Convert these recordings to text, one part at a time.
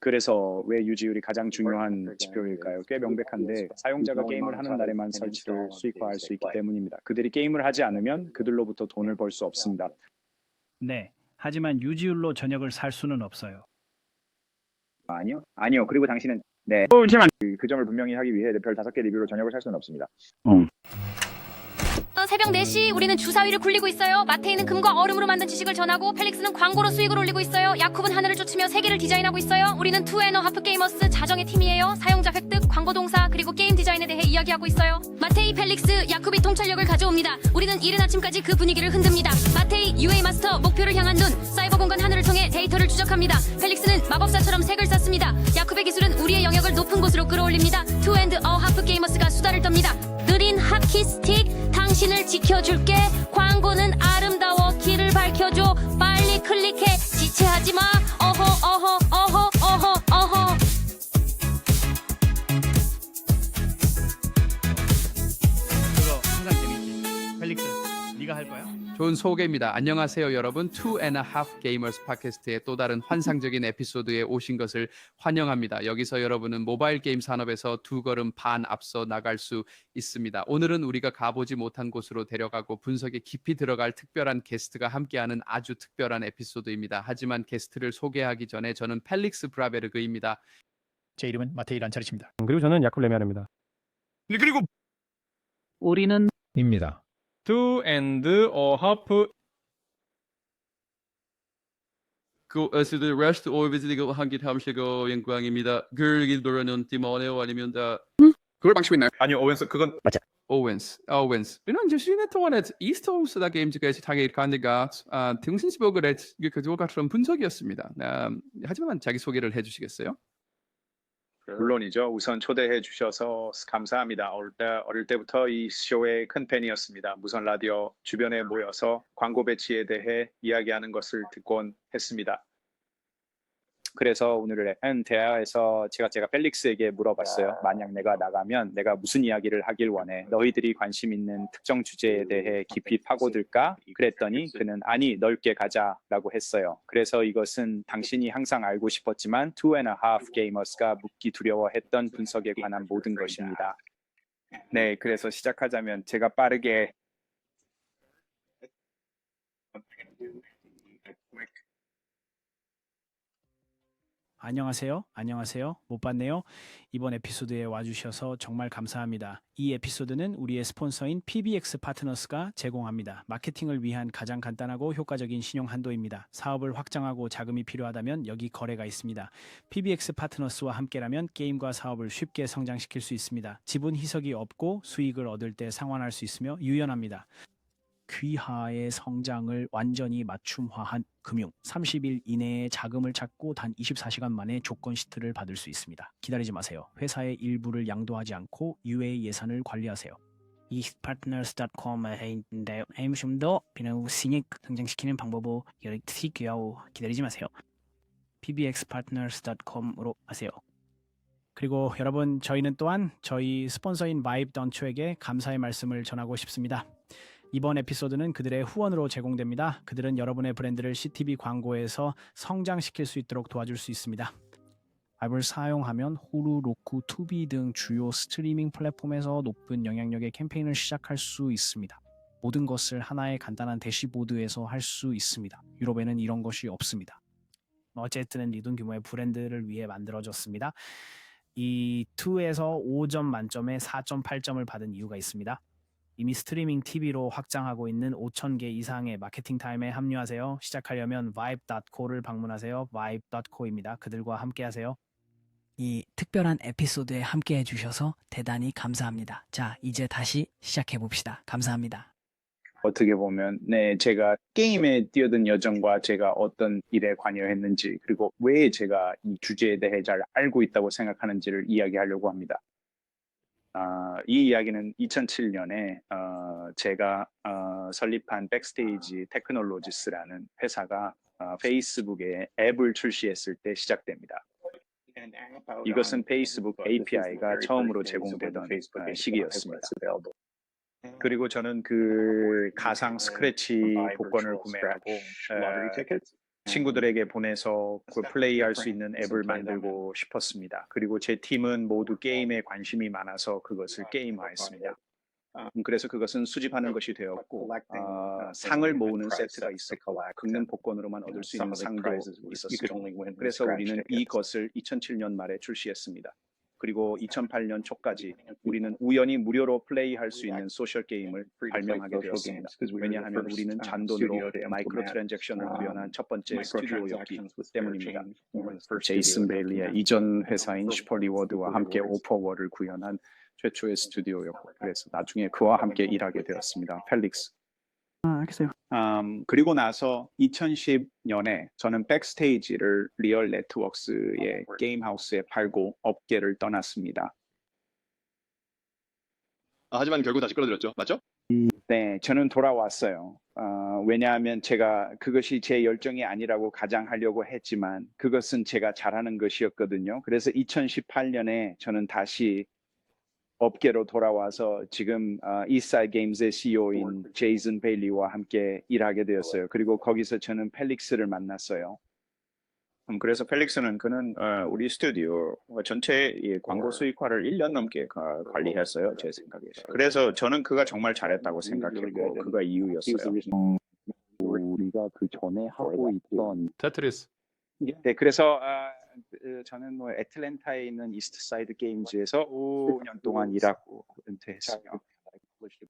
그래서 왜 유지율이 가장 중요한 지표일까요? 꽤 명백한데 사용자가 게임을 하는 날에만 설치를 수익화할 수 있기 때문입니다. 그들이 게임을 하지 않으면 그들로부터 돈을 벌 수 없습니다. 네. 하지만 유지율로 저녁을 살 수는 없어요. 아니요. 그리고 당신은 그 점을 분명히 하기 위해 별 5개 리뷰로 저녁을 살 수는 없습니다. 새벽 4시 우리는 주사위를 굴리고 있어요. 마테이는 금과 얼음으로 만든 지식을 전하고 펠릭스는 광고로 수익을 올리고 있어요. 야콥은 하늘을 쫓으며 세계를 디자인하고 있어요. 우리는 투앤어하프 게이머스 자정의 팀이에요. 사용자 획득, 광고 동사, 그리고 게임 디자인에 대해 이야기하고 있어요. 마테이, 펠릭스, 야콥이 통찰력을 가져옵니다. 우리는 이른 아침까지 그 분위기를 흔듭니다. 마테이, UA 마스터, 목표를 향한 눈, 사이버 공간 하늘을 통해 데이터를 추적합니다. 펠릭스는 마법사처럼 색을 쌓습니다. 야콥의 기술은 우리의 영역을 높은 곳으로 끌어올립니다. 투앤어하프 게이머스가 수다를 떱니다. 느린 하키 스틱, 당신을 지켜줄게. 광고는 아름다워, 길을 밝혀줘. 빨리 클릭해, 지체하지마. 어허. 그거 항상 재밌지. 펠릭스, 네가 할 거야? 좋은 소개입니다. 안녕하세요 여러분. Two and a Half Gamers 팟캐스트의 또 다른 환상적인 에피소드에 오신 것을 환영합니다. 여기서 여러분은 모바일 게임 산업에서 2걸음 반 앞서 나갈 수 있습니다. 오늘은 우리가 가보지 못한 곳으로 데려가고 분석에 깊이 들어갈 특별한 게스트가 함께하는 아주 특별한 에피소드입니다. 하지만 게스트를 소개하기 전에 저는 펠릭스 브라베르그입니다. 제 이름은 마테이 란차르치입니다. 그리고 저는 야콥 레미안입니다. 그리고 우리는 입니다. Two and a half Also the rest 오비지고 한기 함시고 영광입니다. 글 노래는 디모네오 아니면 다 그걸 방식이 있나요? 아니요, 오웬스 그건 Owens. Binnen je 동안 이스트홈스다 게임즈가 당의 간디가 등신시복을 그거 같은 분석이었습니다. 하지만 자기 소개를 해주시겠어요? 물론이죠. 우선 초대해 주셔서 감사합니다. 어릴 때부터 이 쇼의 큰 팬이었습니다. 무선 라디오 주변에 모여서 광고 배치에 대해 이야기하는 것을 듣곤 했습니다. 그래서 오늘은 대화에서 제가 펠릭스에게 물어봤어요. 만약 내가 나가면 내가 무슨 이야기를 하길 원해? 너희들이 관심 있는 특정 주제에 대해 깊이 파고들까? 그랬더니 그는 아니, 넓게 가자라고 했어요. 그래서 이것은 당신이 항상 알고 싶었지만 Two and a Half Gamers가 묻기 두려워했던 분석에 관한 모든 것입니다. 네, 그래서 시작하자면 제가 빠르게 안녕하세요. 못 봤네요. 이번 에피소드에 와주셔서 정말 감사합니다. 이 에피소드는 우리의 스폰서인 PBX 파트너스가 제공합니다. 마케팅을 위한 가장 간단하고 효과적인 신용 한도입니다. 사업을 확장하고 자금이 필요하다면 여기 거래가 있습니다. PBX 파트너스와 함께라면 게임과 사업을 쉽게 성장시킬 수 있습니다. 지분 희석이 없고 수익을 얻을 때 상환할 수 있으며 유연합니다. 귀하의 성장을 완전히 맞춤화한 금융. 30일 이내에 자금을 찾고 단 24시간 만에 조건 시트를 받을 수 있습니다. 기다리지 마세요. 회사의 일부를 양도하지 않고 UA 예산을 관리하세요. eastpartners.com에 있는데 좀 더 수익 성장시키는 방법을 드릴게요. 기다리지 마세요. pbxpartners.com으로 하세요. 그리고 여러분, 저희는 또한 저희 스폰서인 바이브던초에게 감사의 말씀을 전하고 싶습니다. 이번 에피소드는 그들의 후원으로 제공됩니다. 그들은 여러분의 브랜드를 CTV 광고에서 성장시킬 수 있도록 도와줄 수 있습니다. 앱을 사용하면 후루, 로쿠, 투비 등 주요 스트리밍 플랫폼에서 높은 영향력의 캠페인을 시작할 수 있습니다. 모든 것을 하나의 간단한 대시보드에서 할 수 있습니다. 유럽에는 이런 것이 없습니다. 어쨌든 리돈 규모의 브랜드를 위해 만들어졌습니다. 이 2에서 5점 만점에 4.8점을 받은 이유가 있습니다. 이미 스트리밍 TV로 확장하고 있는 5,000개 이상의 마케팅 타임에 합류하세요. 시작하려면 vibe.co를 방문하세요. vibe.co입니다. 그들과 함께하세요. 이 특별한 에피소드에 함께해 주셔서 대단히 감사합니다. 자, 이제 다시 시작해 봅시다. 감사합니다. 어떻게 보면 제가 게임에 뛰어든 여정과 제가 어떤 일에 관여했는지 그리고 왜 제가 이 주제에 대해 잘 알고 있다고 생각하는지를 이야기하려고 합니다. 이 이야기는 2007년에 제가 설립한 백스테이지 테크놀로지스라는 회사가 페이스북에 앱을 출시했을 때 시작됩니다. 이것은 페이스북 API가 처음으로 제공되던 시기였습니다. 그리고 저는 그 가상 스크래치 복권을 구매하고 친구들에게 보내서 그 플레이할 수 있는 앱을 만들고 싶었습니다. 그리고 제 팀은 모두 게임에 관심이 많아서 그것을 게임화했습니다. 그래서 그것은 수집하는 것이 되었고 상을 모으는 세트가 있었고 긁는 복권으로만 얻을 수 있는 상도 있었습니다. 그래서 우리는 이것을 2007년 말에 출시했습니다. 그리고 2008년 초까지 우리는 우연히 무료로 플레이할 수 있는 소셜 게임을 발명하게 되었습니다. 왜냐하면 우리는 잔돈으로 마이크로 트랜잭션을 구현한 첫 번째 스튜디오였기 때문입니다. 제이슨 베일리의 이전 회사인 슈퍼리워드와 함께 오퍼월을 구현한 최초의 스튜디오였고 그래서 나중에 그와 함께 일하게 되었습니다. 펠릭스. 알겠어요. 그리고 나서 2010년에 저는 백스테이지를 리얼 네트워크스의 게임하우스에 팔고 업계를 떠났습니다. 하지만 결국 다시 끌어들였죠. 맞죠? 네, 저는 돌아왔어요. 왜냐하면 제가 그것이 제 열정이 아니라고 가장하려고 했지만 그것은 제가 잘하는 것이었거든요. 그래서 2018년에 저는 다시 업계로 돌아와서 지금 이스사이드 게임즈의 CEO인 제이슨 베일리와 함께 일하게 되었어요. 그리고 거기서 저는 펠릭스를 만났어요. 그래서 펠릭스는 그는 우리 스튜디오 전체의 광고 수익화를 1년 넘게 관리했어요. 제 생각에. 그래서 저는 그가 정말 잘했다고 생각했고 그가 이유였어요. 우리가 그 전에 하고 있던 테트리스. 네, 그래서 저는 뭐 애틀랜타에 있는 이스트사이드 게임즈에서 5년 동안 일하고 은퇴했으며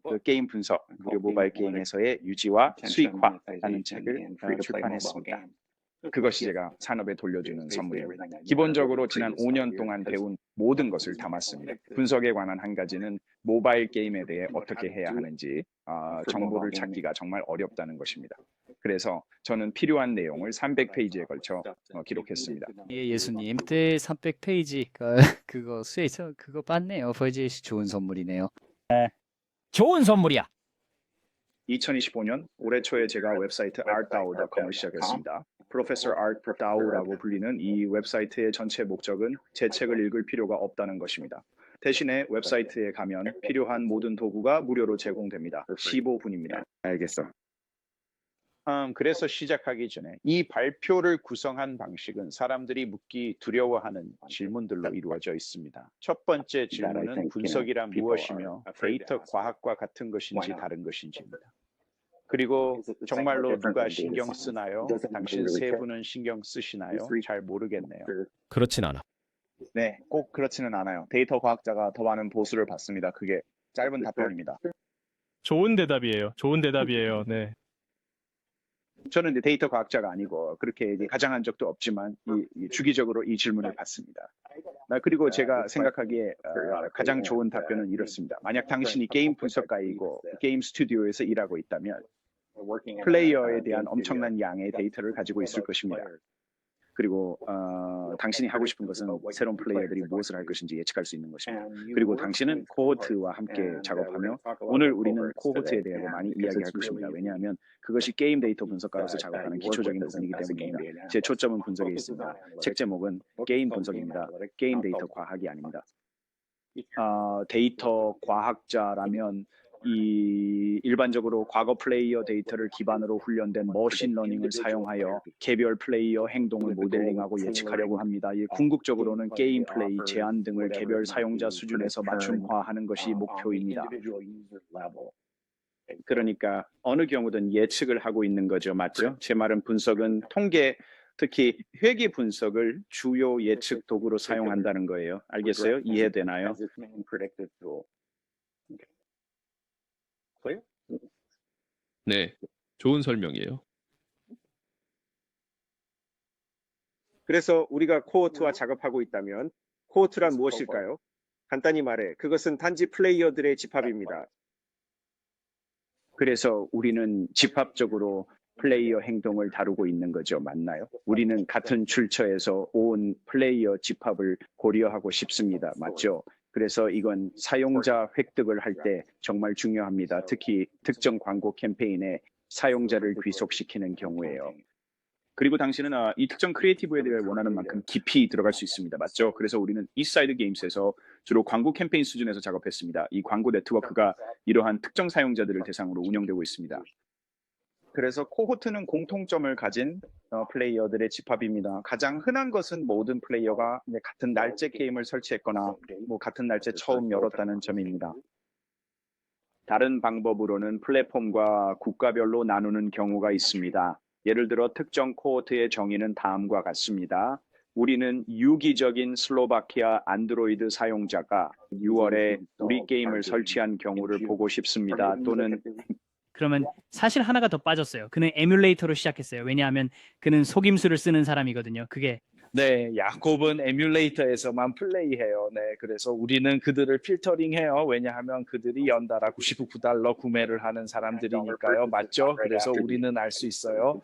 그 게임 분석 그리고 모바일 게임에서의 유지와 수익화라는 책을 출판했습니다. 그것이 제가 산업에 돌려주는 선물입니다. 기본적으로 지난 5년 동안 배운 모든 것을 담았습니다. 분석에 관한 한 가지는 모바일 게임에 대해 어떻게 해야 하는지 정보를 찾기가 정말 어렵다는 것입니다. 그래서 저는 필요한 내용을 300페이지에 걸쳐 기록했습니다. 예, 예수님. 그때 300페이지 그거 수혜서 그거 봤네요. 버짓이 좋은 선물이네요. 좋은 선물이야. 2025년 올해 초에 제가 웹사이트 artdao.com을 시작했습니다. 프로페서 artdao라고 불리는 이 웹사이트의 전체 목적은 제 책을 읽을 필요가 없다는 것입니다. 대신에 웹사이트에 가면 필요한 모든 도구가 무료로 제공됩니다. 15분입니다. 알겠어. 그래서 시작하기 전에 이 발표를 구성한 방식은 사람들이 묻기 두려워하는 질문들로 이루어져 있습니다. 첫 번째 질문은 분석이란 무엇이며 데이터 과학과 같은 것인지 다른 것인지입니다. 그리고 정말로 누가 신경 쓰나요? 당신 세 분은 신경 쓰시나요? 잘 모르겠네요. 그렇진 않아. 네, 꼭 그렇지는 않아요. 데이터 과학자가 더 많은 보수를 받습니다. 그게 짧은 답변입니다. 좋은 대답이에요. 좋은 대답이에요. 네. 저는 이제 데이터 과학자가 아니고 그렇게 이제 가장한 적도 없지만 주기적으로 이 질문을 받습니다. 그리고 제가 생각하기에 가장 좋은 답변은 이렇습니다. 만약 당신이 게임 분석가이고 게임 스튜디오에서 일하고 있다면 플레이어에 대한 엄청난 양의 데이터를 가지고 있을 것입니다. 그리고 당신이 하고 싶은 것은 새로운 플레이어들이 무엇을 할 것인지 예측할 수 있는 것입니다. 그리고 당신은 코호트와 함께 작업하며 오늘 우리는 코호트에 대해 많이 이야기할 것입니다. 왜냐하면 그것이 게임 데이터 분석가로서 작업하는 기초적인 부분이기 때문입니다. 제 초점은 분석에 있습니다. 책 제목은 게임 분석입니다. 게임 데이터 과학이 아닙니다. 데이터 과학자라면 일반적으로 과거 플레이어 데이터를 기반으로 훈련된 머신러닝을 사용하여 개별 플레이어 행동을 모델링하고 예측하려고 합니다. 궁극적으로는 게임 플레이, 제한 등을 개별 사용자 수준에서 맞춤화하는 것이 목표입니다. 그러니까 어느 경우든 예측을 하고 있는 거죠. 맞죠? 제 말은 분석은 통계, 특히 회계 분석을 주요 예측 도구로 사용한다는 거예요. 알겠어요? 이해되나요? 네. 좋은 설명이에요. 그래서 우리가 코호트와 작업하고 있다면 코호트란 무엇일까요? 간단히 말해 그것은 단지 플레이어들의 집합입니다. 그래서 우리는 집합적으로 플레이어 행동을 다루고 있는 거죠. 맞나요? 우리는 같은 출처에서 온 플레이어 집합을 고려하고 싶습니다. 맞죠? 그래서 이건 사용자 획득을 할 때 정말 중요합니다. 특히 특정 광고 캠페인에 사용자를 귀속시키는 경우에요. 그리고 당신은 이 특정 크리에이티브에 대해 원하는 만큼 깊이 들어갈 수 있습니다. 맞죠? 그래서 우리는 이스사이드 게임스에서 주로 광고 캠페인 수준에서 작업했습니다. 이 광고 네트워크가 이러한 특정 사용자들을 대상으로 운영되고 있습니다. 그래서 코호트는 공통점을 가진 플레이어들의 집합입니다. 가장 흔한 것은 모든 플레이어가 이제 같은 날짜 게임을 설치했거나 뭐 같은 날짜 처음 열었다는 점입니다. 다른 방법으로는 플랫폼과 국가별로 나누는 경우가 있습니다. 예를 들어 특정 코호트의 정의는 다음과 같습니다. 우리는 유기적인 슬로바키아 안드로이드 사용자가 6월에 우리 게임을 설치한 경우를 보고 싶습니다. 또는 그러면 사실 하나가 더 빠졌어요. 그는 에뮬레이터로 시작했어요. 왜냐하면 그는 속임수를 쓰는 사람이거든요. 그게 네, 야곱은 에뮬레이터에서만 플레이해요. 네, 그래서 우리는 그들을 필터링해요. 왜냐하면 그들이 연달아 $99 구매를 하는 사람들이니까요. 맞죠? 그래서 우리는 알 수 있어요.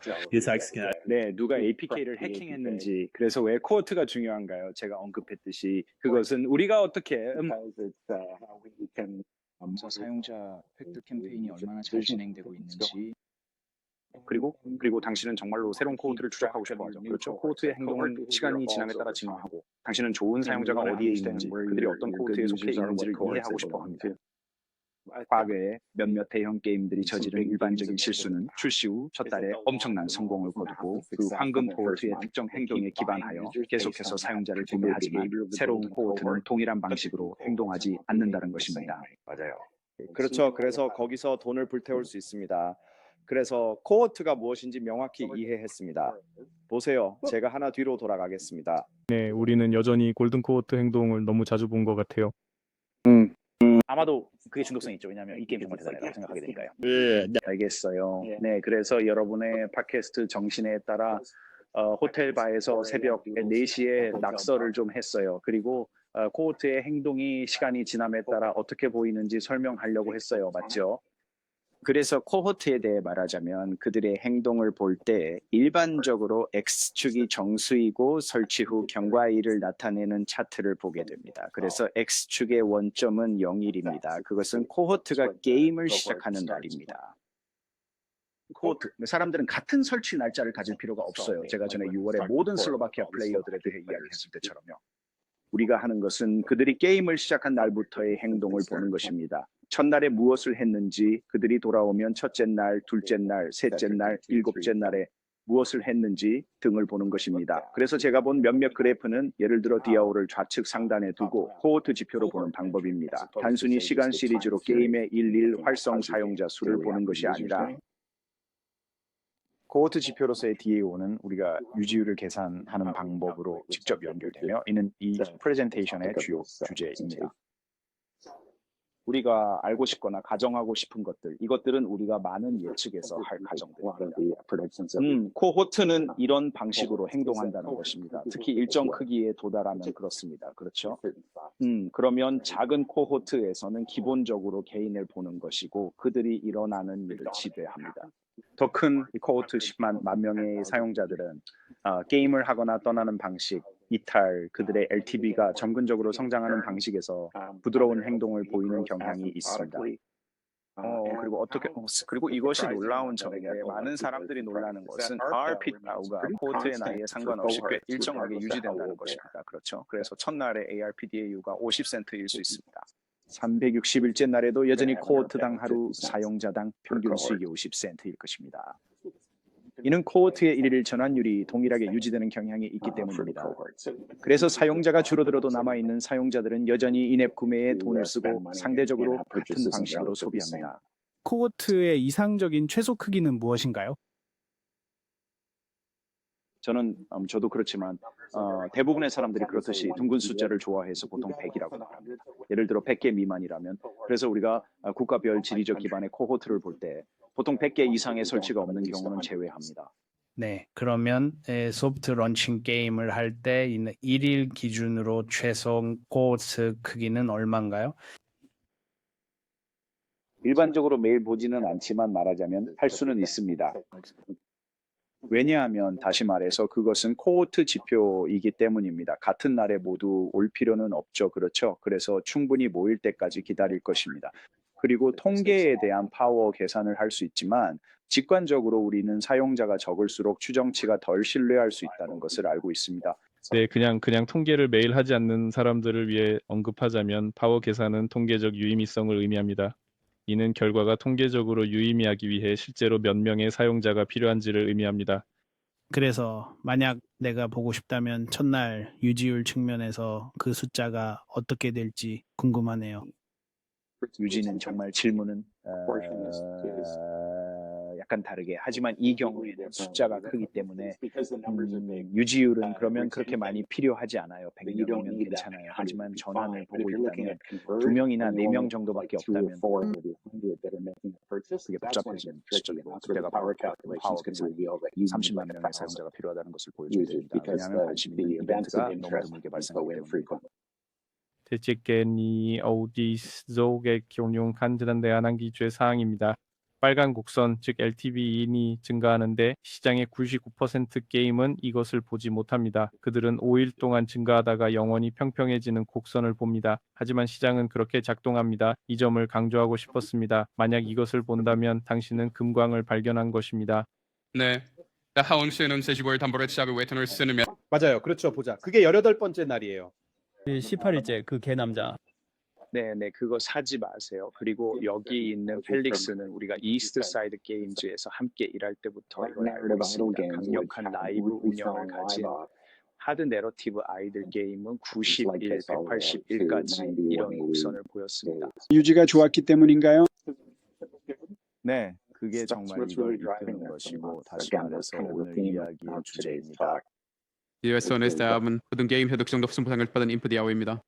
네, 누가 APK를 해킹했는지. 그래서 왜 코호트가 중요한가요? 제가 언급했듯이 그것은 우리가 어떻게 사용자 획득 캠페인이 얼마나 잘 진행되고 있는지. 그리고 당신은 정말로 새로운 코호트를 추적하고 싶어 하죠. 그렇죠. 코호트의 행동은 시간이 지남에 따라 진화하고 당신은 좋은 사용자가 어디에 있는지 그들이 어떤 코호트에 속해 있는지를 이해하고 싶어 합니다. 과거에 몇몇 대형 게임들이 저지른 일반적인 실수는 출시 후 첫 달에 엄청난 성공을 거두고 그 황금 코호트의 특정 행동에 기반하여 계속해서 사용자를 구매하지만 새로운 코호트는 동일한 방식으로 행동하지 않는다는 것입니다. 맞아요. 그렇죠. 그래서 거기서 돈을 불태울 수 있습니다. 그래서 코호트가 무엇인지 명확히 이해했습니다. 보세요. 제가 하나 뒤로 돌아가겠습니다. 네, 우리는 여전히 골든 코호트 행동을 너무 자주 본 것 같아요. 아마도 그게 중독성이 있죠. 왜냐하면 이 게임 정말 대단하다고 생각하게 되니까요. 알겠어요. 네, 그래서 여러분의 팟캐스트 정신에 따라 호텔 바에서 새벽 4시에 낙서를 좀 했어요. 그리고 코호트의 행동이 시간이 지남에 따라 어떻게 보이는지 설명하려고 했어요. 맞죠? 그래서 코호트에 대해 말하자면 그들의 행동을 볼 때 일반적으로 X축이 정수이고 설치 후 경과일을 나타내는 차트를 보게 됩니다. 그래서 X축의 원점은 0일입니다. 그것은 코호트가 게임을 시작하는 날입니다. 코호트, 사람들은 같은 설치 날짜를 가질 필요가 없어요. 제가 전에 6월에 모든 슬로바키아 플레이어들에 대해 이야기했을 때처럼요. 우리가 하는 것은 그들이 게임을 시작한 날부터의 행동을 보는 것입니다. 첫날에 무엇을 했는지, 그들이 돌아오면 첫째 날, 둘째 날, 셋째 날, 일곱째 날에 무엇을 했는지 등을 보는 것입니다. 그래서 제가 본 몇몇 그래프는 예를 들어 디아오를 좌측 상단에 두고 코호트 지표로 보는 방법입니다. 단순히 시간 시리즈로 게임의 일일 활성 사용자 수를 보는 것이 아니라 코호트 지표로서의 DAO는 우리가 유지율을 계산하는 방법으로 직접 연결되며 이는 이 프레젠테이션의 주요 주제입니다. 우리가 알고 싶거나 가정하고 싶은 것들, 이것들은 우리가 많은 예측에서 할 가정들입니다. 코호트는 이런 방식으로 행동한다는 것입니다. 특히 일정 크기에 도달하면 그렇습니다. 그렇죠? 그러면 작은 코호트에서는 기본적으로 개인을 보는 것이고 그들이 일어나는 일을 지배합니다. 더 큰 코호트 10만 명의 사용자들은 게임을 하거나 떠나는 방식, 이탈, 그들의 LTV가 점근적으로 성장하는 방식에서 부드러운 행동을 보이는 경향이 있습니다. 그리고 이것이 놀라운 점인데 많은 사람들이 놀라는 것은 ARPDAU가 코호트의 나이에 상관없이 꽤 일정하게 유지된다는 것입니다. 그렇죠? 그래서 첫날에 ARPDAU가 50센트일 수 있습니다. 360일째 날에도 여전히 코호트당 하루 사용자당 평균 수익이 50센트일 것입니다. 이는 코호트의 일일 전환율이 동일하게 유지되는 경향이 있기 때문입니다. 그래서 사용자가 줄어들어도 남아있는 사용자들은 여전히 인앱 구매에 돈을 쓰고 상대적으로 같은 방식으로 소비합니다. 코호트의 이상적인 최소 크기는 무엇인가요? 저도 그렇지만 대부분의 사람들이 그렇듯이 둥근 숫자를 좋아해서 보통 100이라고 말합니다. 예를 들어 100개 미만이라면 그래서 우리가 국가별 지리적 기반의 코호트를 볼 때 보통 100개 이상의 설치가 없는 경우는 제외합니다. 네, 그러면 소프트 런칭 게임을 할 때 일일 기준으로 최소 코호트 크기는 얼마인가요? 일반적으로 매일 보지는 않지만 말하자면 할 수는 있습니다. 왜냐하면 다시 말해서 그것은 코호트 지표이기 때문입니다. 같은 날에 모두 올 필요는 없죠. 그렇죠? 그래서 충분히 모일 때까지 기다릴 것입니다. 그리고 통계에 대한 파워 계산을 할 수 있지만 직관적으로 우리는 사용자가 적을수록 추정치가 덜 신뢰할 수 있다는 것을 알고 있습니다. 네, 그냥 통계를 매일 하지 않는 사람들을 위해 언급하자면 파워 계산은 통계적 유의미성을 의미합니다. 이는 결과가 통계적으로 유의미하기 위해 실제로 몇 명의 사용자가 필요한지를 의미합니다. 그래서 만약 내가 보고 싶다면 첫날 유지율 측면에서 그 숫자가 어떻게 될지 궁금하네요. 유지는 정말 질문은 약간 다르게 하지만 이 경우에는 숫자가 크기 때문에 유지율은 그러면 그렇게 많이 필요하지 않아요. 100명이면 괜찮아요. 하지만 전환을 보고 있다면 2명이나 4명 정도밖에 없다면 그게 복잡해지는 시점이고 그때가 바로 파워 계산이 30만 명의 사용자가 필요하다는 것을 보여줘야 됩니다. 왜냐하면 관심 있는 이벤트가 너무 드물게 발생하기 때문입니다. 대책견이 어디속에 경용한 듯한 대안한 기주의 사항입니다. 빨간 곡선, 즉 LTV인이 증가하는데 시장의 99% 게임은 이것을 보지 못합니다. 그들은 5일 동안 증가하다가 영원히 평평해지는 곡선을 봅니다. 하지만 시장은 그렇게 작동합니다. 이 점을 강조하고 싶었습니다. 만약 이것을 본다면 당신은 금광을 발견한 것입니다. 네. 하원 씨는 제시보의 담보를 시작을 외턴을 쓰는 맞아요. 그렇죠. 보자. 그게 18번째 날이에요. 18일째 그 개남자. 네, 그거 사지 마세요. 그리고 여기 있는 펠릭스는 우리가 이스트 사이드 게임즈에서 함께 일할 때부터 이걸 알고 있습니다. 강력한 라이브 운영을 가진 하드 내러티브 아이들 게임은 91, 181까지 이런 곡선을 보였습니다. 유지가 좋았기 때문인가요? 네, 그게 정말 이걸 이끄는 것이고 다시 말해서 오늘 이야기의 주제입니다. 디어스원에서 다음은 모든 게임 효득 정도 승부상을 받은 인프디아오입니다.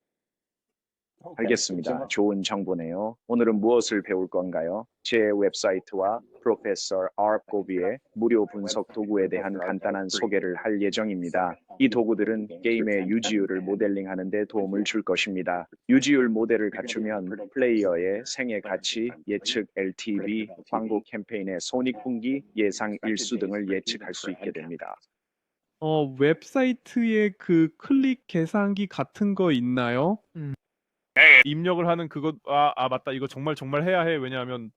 알겠습니다. 좋은 정보네요. 오늘은 무엇을 배울 건가요? 제 웹사이트와 프로페서 아르코비의 무료 분석 도구에 대한 간단한 소개를 할 예정입니다. 이 도구들은 게임의 유지율을 모델링하는 데 도움을 줄 것입니다. 유지율 모델을 갖추면 플레이어의 생애 가치, 예측 LTV, 광고 캠페인의 손익분기, 예상 일수 등을 예측할 수 있게 됩니다. 웹사이트에 그 클릭 계산기 같은 거 있나요? 입력을 하는 그거 맞다. 이거 정말 해야 해. 왜냐하면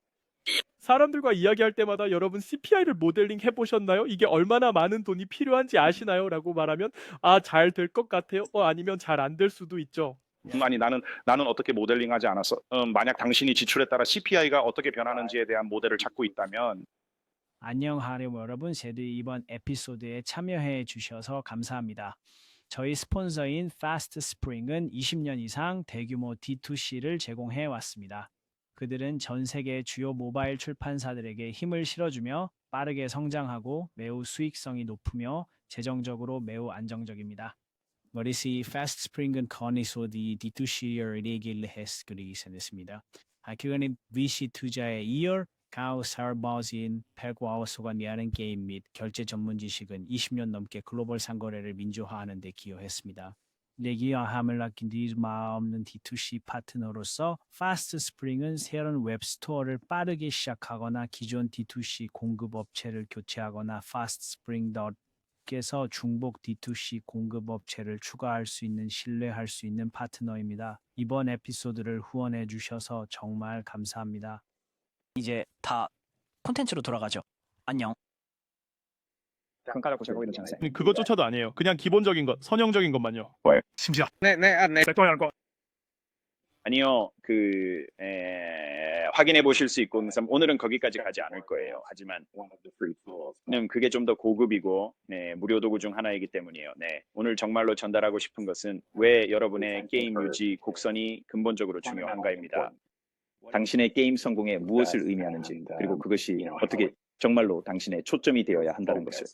사람들과 이야기할 때마다 여러분 CPI를 모델링 해보셨나요? 이게 얼마나 많은 돈이 필요한지 아시나요? 라고 말하면 잘 될 것 같아요. 아니면 잘 안 될 수도 있죠. 아니 나는 어떻게 모델링하지 않았어. 만약 당신이 지출에 따라 CPI가 어떻게 변하는지에 대한 모델을 찾고 있다면 안녕하세요 여러분. 새들이 이번 에피소드에 참여해 주셔서 감사합니다. 저희 스폰서인 Fast Spring은 20년 이상 대규모 D2C를 제공해 왔습니다. 그들은 전 세계 주요 모바일 출판사들에게 힘을 실어주며 빠르게 성장하고 매우 수익성이 높으며 재정적으로 매우 안정적입니다. 머리시 Fast Spring은 건의소 D2C를 얘기를 했습니다. 그거는 VC 투자의 2열 가우 사르바우진 펠과우소가 내하는 게임 및 결제 전문 지식은 20년 넘게 글로벌 상거래를 민주화하는 데 기여했습니다. 내기화함을 아낀 뒤마 없는 D2C 파트너로서 파스트 스프링은 새로운 웹스토어를 빠르게 시작하거나 기존 D2C 공급업체를 교체하거나 fastspring.에서 중복 D2C 공급업체를 추가할 수 있는 신뢰할 수 있는 파트너입니다. 이번 에피소드를 후원해 주셔서 정말 감사합니다. 이제 다 콘텐츠로 돌아가죠. 안녕. 평가받고 적고 있는 장세. 그것조차도 아니에요. 그냥 기본적인 것, 선형적인 것만요. 심지어. 네. 아니요, 확인해 보실 수 있고, 오늘은 거기까지 가지 않을 거예요. 하지만, 그게 좀 더 고급이고, 무료 도구 중 하나이기 때문이에요. 오늘 정말로 전달하고 싶은 것은 왜 여러분의 게임 유지 곡선이 근본적으로 중요한가입니다. 당신의 게임 성공에 무엇을 의미하는지, 그리고 그것이 어떻게 정말로 당신의 초점이 되어야 한다는 것을.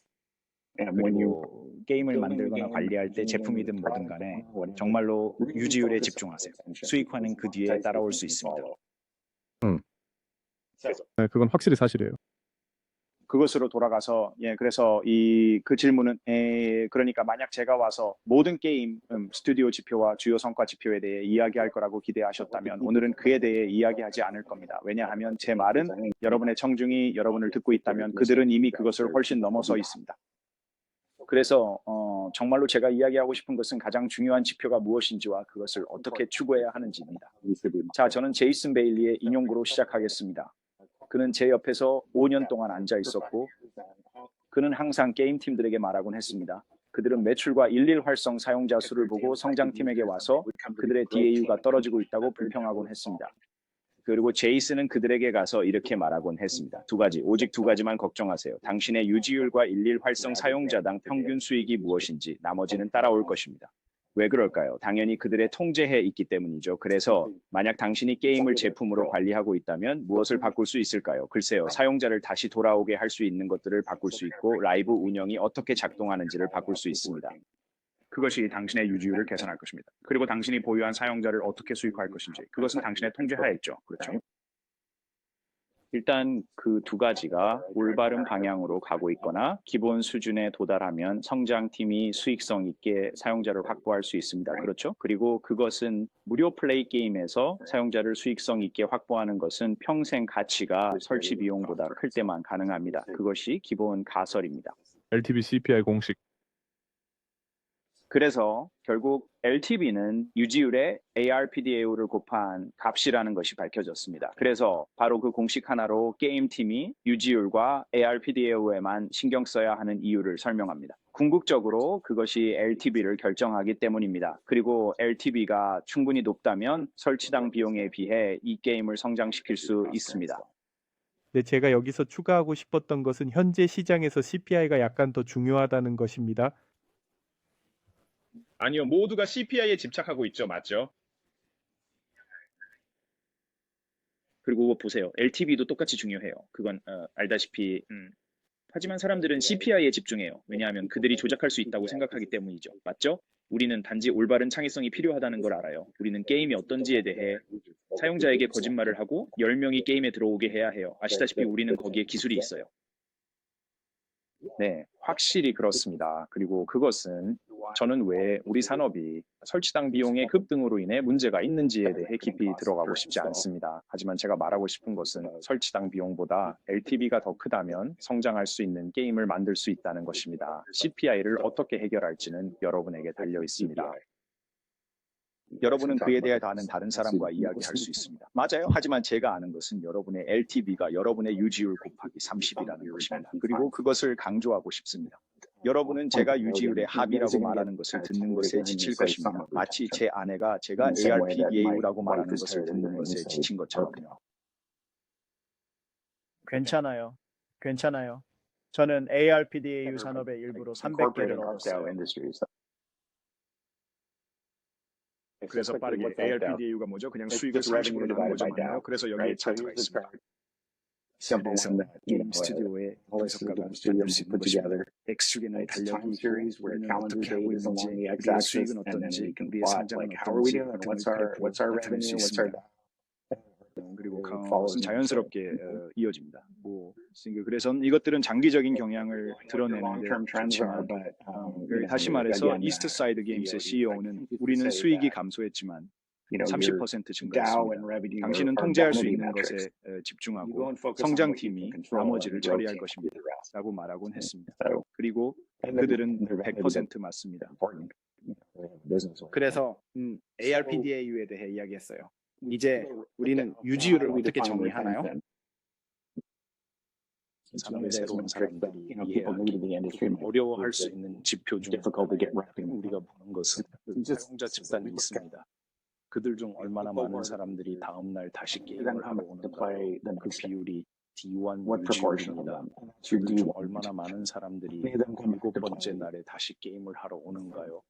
그리고 게임을 만들거나 관리할 때 제품이든 뭐든 간에 정말로 유지율에 집중하세요. 수익화는 그 뒤에 따라올 수 있습니다. 네, 그건 확실히 사실이에요. 그것으로 돌아가서 그래서 그 질문은 그러니까 만약 제가 와서 모든 게임 스튜디오 지표와 주요 성과 지표에 대해 이야기할 거라고 기대하셨다면 오늘은 그에 대해 이야기하지 않을 겁니다. 왜냐하면 제 말은 여러분의 청중이 여러분을 듣고 있다면 그들은 이미 그것을 훨씬 넘어서 있습니다. 그래서 정말로 제가 이야기하고 싶은 것은 가장 중요한 지표가 무엇인지와 그것을 어떻게 추구해야 하는지입니다. 자, 저는 제이슨 베일리의 인용구로 시작하겠습니다. 그는 제 옆에서 5년 동안 앉아 있었고 그는 항상 게임팀들에게 말하곤 했습니다. 그들은 매출과 일일 활성 사용자 수를 보고 성장팀에게 와서 그들의 DAU가 떨어지고 있다고 불평하곤 했습니다. 그리고 제이슨은 그들에게 가서 이렇게 말하곤 했습니다. 두 가지, 오직 두 가지만 걱정하세요. 당신의 유지율과 일일 활성 사용자당 평균 수익이 무엇인지 나머지는 따라올 것입니다. 왜 그럴까요? 당연히 그들의 통제해 있기 때문이죠. 그래서 만약 당신이 게임을 제품으로 관리하고 있다면 무엇을 바꿀 수 있을까요? 글쎄요. 사용자를 다시 돌아오게 할 수 있는 것들을 바꿀 수 있고 라이브 운영이 어떻게 작동하는지를 바꿀 수 있습니다. 그것이 당신의 유지율을 개선할 것입니다. 그리고 당신이 보유한 사용자를 어떻게 수익화할 것인지 그것은 당신의 통제하에 있죠. 그렇죠? 일단 그 두 가지가 올바른 방향으로 가고 있거나 기본 수준에 도달하면 성장팀이 수익성 있게 사용자를 확보할 수 있습니다. 그렇죠? 그리고 그것은 무료 플레이 게임에서 사용자를 수익성 있게 확보하는 것은 평생 가치가 설치 비용보다 클 때만 가능합니다. 그것이 기본 가설입니다. LTV CPI 공식. 그래서 결국 LTV는 유지율에 ARPDAU를 곱한 값이라는 것이 밝혀졌습니다. 그래서 바로 그 공식 하나로 게임팀이 유지율과 ARPDAU에만 신경 써야 하는 이유를 설명합니다. 궁극적으로 그것이 LTV를 결정하기 때문입니다. 그리고 LTV가 충분히 높다면 설치당 비용에 비해 이 게임을 성장시킬 수 있습니다. 네, 제가 여기서 추가하고 싶었던 것은 현재 시장에서 CPI가 약간 더 중요하다는 것입니다. 아니요, 모두가 CPI에 집착하고 있죠. 맞죠? 그리고 보세요. LTV도 똑같이 중요해요. 그건 알다시피 하지만 사람들은 CPI에 집중해요. 왜냐하면 그들이 조작할 수 있다고 생각하기 때문이죠. 맞죠? 우리는 단지 올바른 창의성이 필요하다는 걸 알아요. 우리는 게임이 어떤지에 대해 사용자에게 거짓말을 하고 10명이 게임에 들어오게 해야 해요. 아시다시피 우리는 거기에 기술이 있어요. 네, 확실히 그렇습니다. 그리고 그것은 저는 왜 우리 산업이 설치당 비용의 급등으로 인해 문제가 있는지에 대해 깊이 들어가고 싶지 않습니다. 하지만 제가 말하고 싶은 것은 설치당 비용보다 LTV가 더 크다면 성장할 수 있는 게임을 만들 수 있다는 것입니다. CPI를 어떻게 해결할지는 여러분에게 달려 있습니다. 여러분은 그에 대해 아는 다른 사람과 이야기할 수 있습니다. 맞아요. 하지만 제가 아는 것은 여러분의 LTV가 여러분의 유지율 곱하기 30이라는 것입니다. 그리고 그것을 강조하고 싶습니다. 여러분은 제가 유지율의 합이라고 말하는 것을 듣는 것에 지칠 것입니다. 마치 제 아내가 제가 ARPDAU라고 말하는 것을 듣는 것에 지친 것처럼요. 괜찮아요. 괜찮아요. 저는 ARPDAU 산업의 일부로 300개를 얻었어요. 그래서 빠르게 ARPDAU가 뭐죠? 그냥 수익을 30으로 나누는 거죠. 맞나요? 그래서 여기에 차트가 있습니다. 그래서 게임 스튜디오의 분석가도 만들 수 있는 것입니다. X축에는 달력이 있고 우리는 어떻게 하고 있는지, 우리의 수익은 어떤지, 우리의 상장은 어떤지 등을 그래프로 나타낼 수 있습니다. 그리고 그것은 자연스럽게 이어집니다. 그래서 이것들은 장기적인 경향을 드러내는데 좋지만 다시 말해서 이스트사이드 게임스의 CEO는 우리는 수익이 감소했지만 30% 증가했습니다. 당신은 통제할 수 있는 것에 집중하고 성장팀이 나머지를 처리할 것입니다. 라고 말하곤 했습니다. 그리고 그들은 100% 맞습니다. 그래서 ARPDAU에 대해 이야기했어요. 이제 우리는 유지율을 어떻게 정리하나요? 산업의 새로운 사람들이 이해하기 어려워할 수 있는 지표 중 우리가 보는 것은 사용자 집단이 있습니다. 그들 중 얼마나 많은 사람들이 다음날 다시 게임을 하러 오는가요? 그 비율이 D1 유지율입니다. 그들 중 얼마나 많은 사람들이 7번째 날에 다시 게임을 하러 오는가요?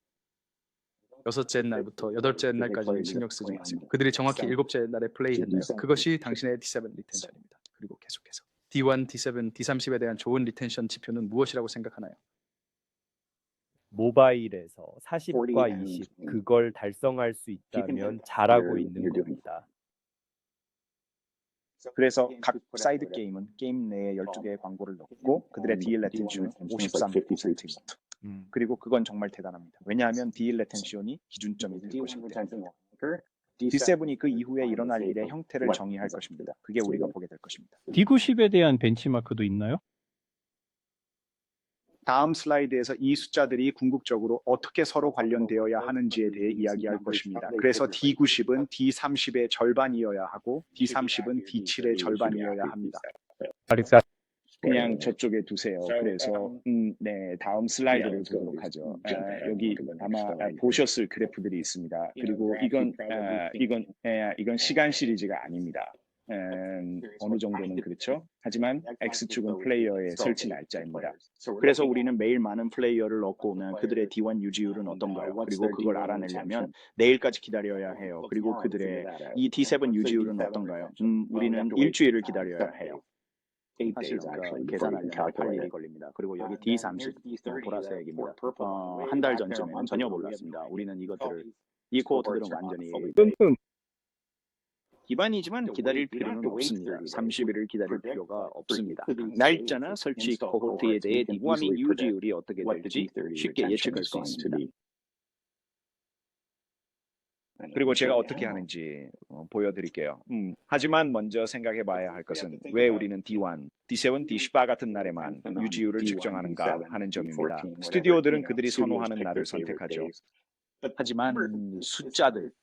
6째 날부터 8째 날까지는 신경 쓰지 마세요. 그들이 정확히 7째 날에 플레이했나요? 그것이 당신의 D7 리텐션입니다. 그리고 계속해서 D1, D7, D30에 대한 좋은 리텐션 지표는 무엇이라고 생각하나요? 모바일에서 40과 20 그걸 달성할 수 있다면 잘하고 있는 겁니다. 그래서 각 사이드 게임은 게임 내에 12개의 광고를 넣고 그들의 DL 레텐션은 53%입니다. 그리고 그건 정말 대단합니다. 왜냐하면 DL 레텐션이 기준점이 될 것입니다. D7이 그 이후에 일어날 일의 형태를 정의할 것입니다. 그게 우리가 보게 될 것입니다. D90에 대한 벤치마크도 있나요? 다음 슬라이드에서 이 숫자들이 궁극적으로 어떻게 서로 관련되어야 하는지에 대해 이야기할 것입니다. 그래서 D90은 D30의 절반이어야 하고 D30은 D7의 절반이어야 합니다. 그냥 저쪽에 두세요. 그래서 네, 다음 슬라이드를 보도록 하죠. 여기 아마 보셨을 그래프들이 있습니다. 그리고 이건 시간 시리즈가 아닙니다. 어느 정도는 그렇죠. 하지만 X축은 플레이어의 설치 날짜입니다. 그래서 우리는 매일 많은 플레이어를 얻고 오면 그들의 D1 유지율은 어떤가요? 그리고 그걸 알아내려면 내일까지 기다려야 해요. 그리고 그들의 이 D7 유지율은 어떤가요? 우리는 일주일을 기다려야 해요. 사실 계산하려면 8일이 걸립니다. 그리고 여기 D30 보라색입니다. 한 달 전쯤에는 전혀 몰랐습니다. 우리는 이 코호트들은 완전히 기반이지만 기다릴 필요는 없습니다. 30일을 기다릴 필요가 없습니다. 날짜나 설치 코호트에 대해 D1의 유지율이 어떻게 될지 쉽게 예측할 수 있습니다. 그리고 제가 어떻게 하는지 보여드릴게요. 하지만 먼저 생각해 봐야 할 것은 왜 우리는 D1, D7, D18 같은 날에만 유지율을 측정하는가 하는 점입니다. 스튜디오들은 그들이 선호하는 날을 선택하죠. 하지만 숫자들,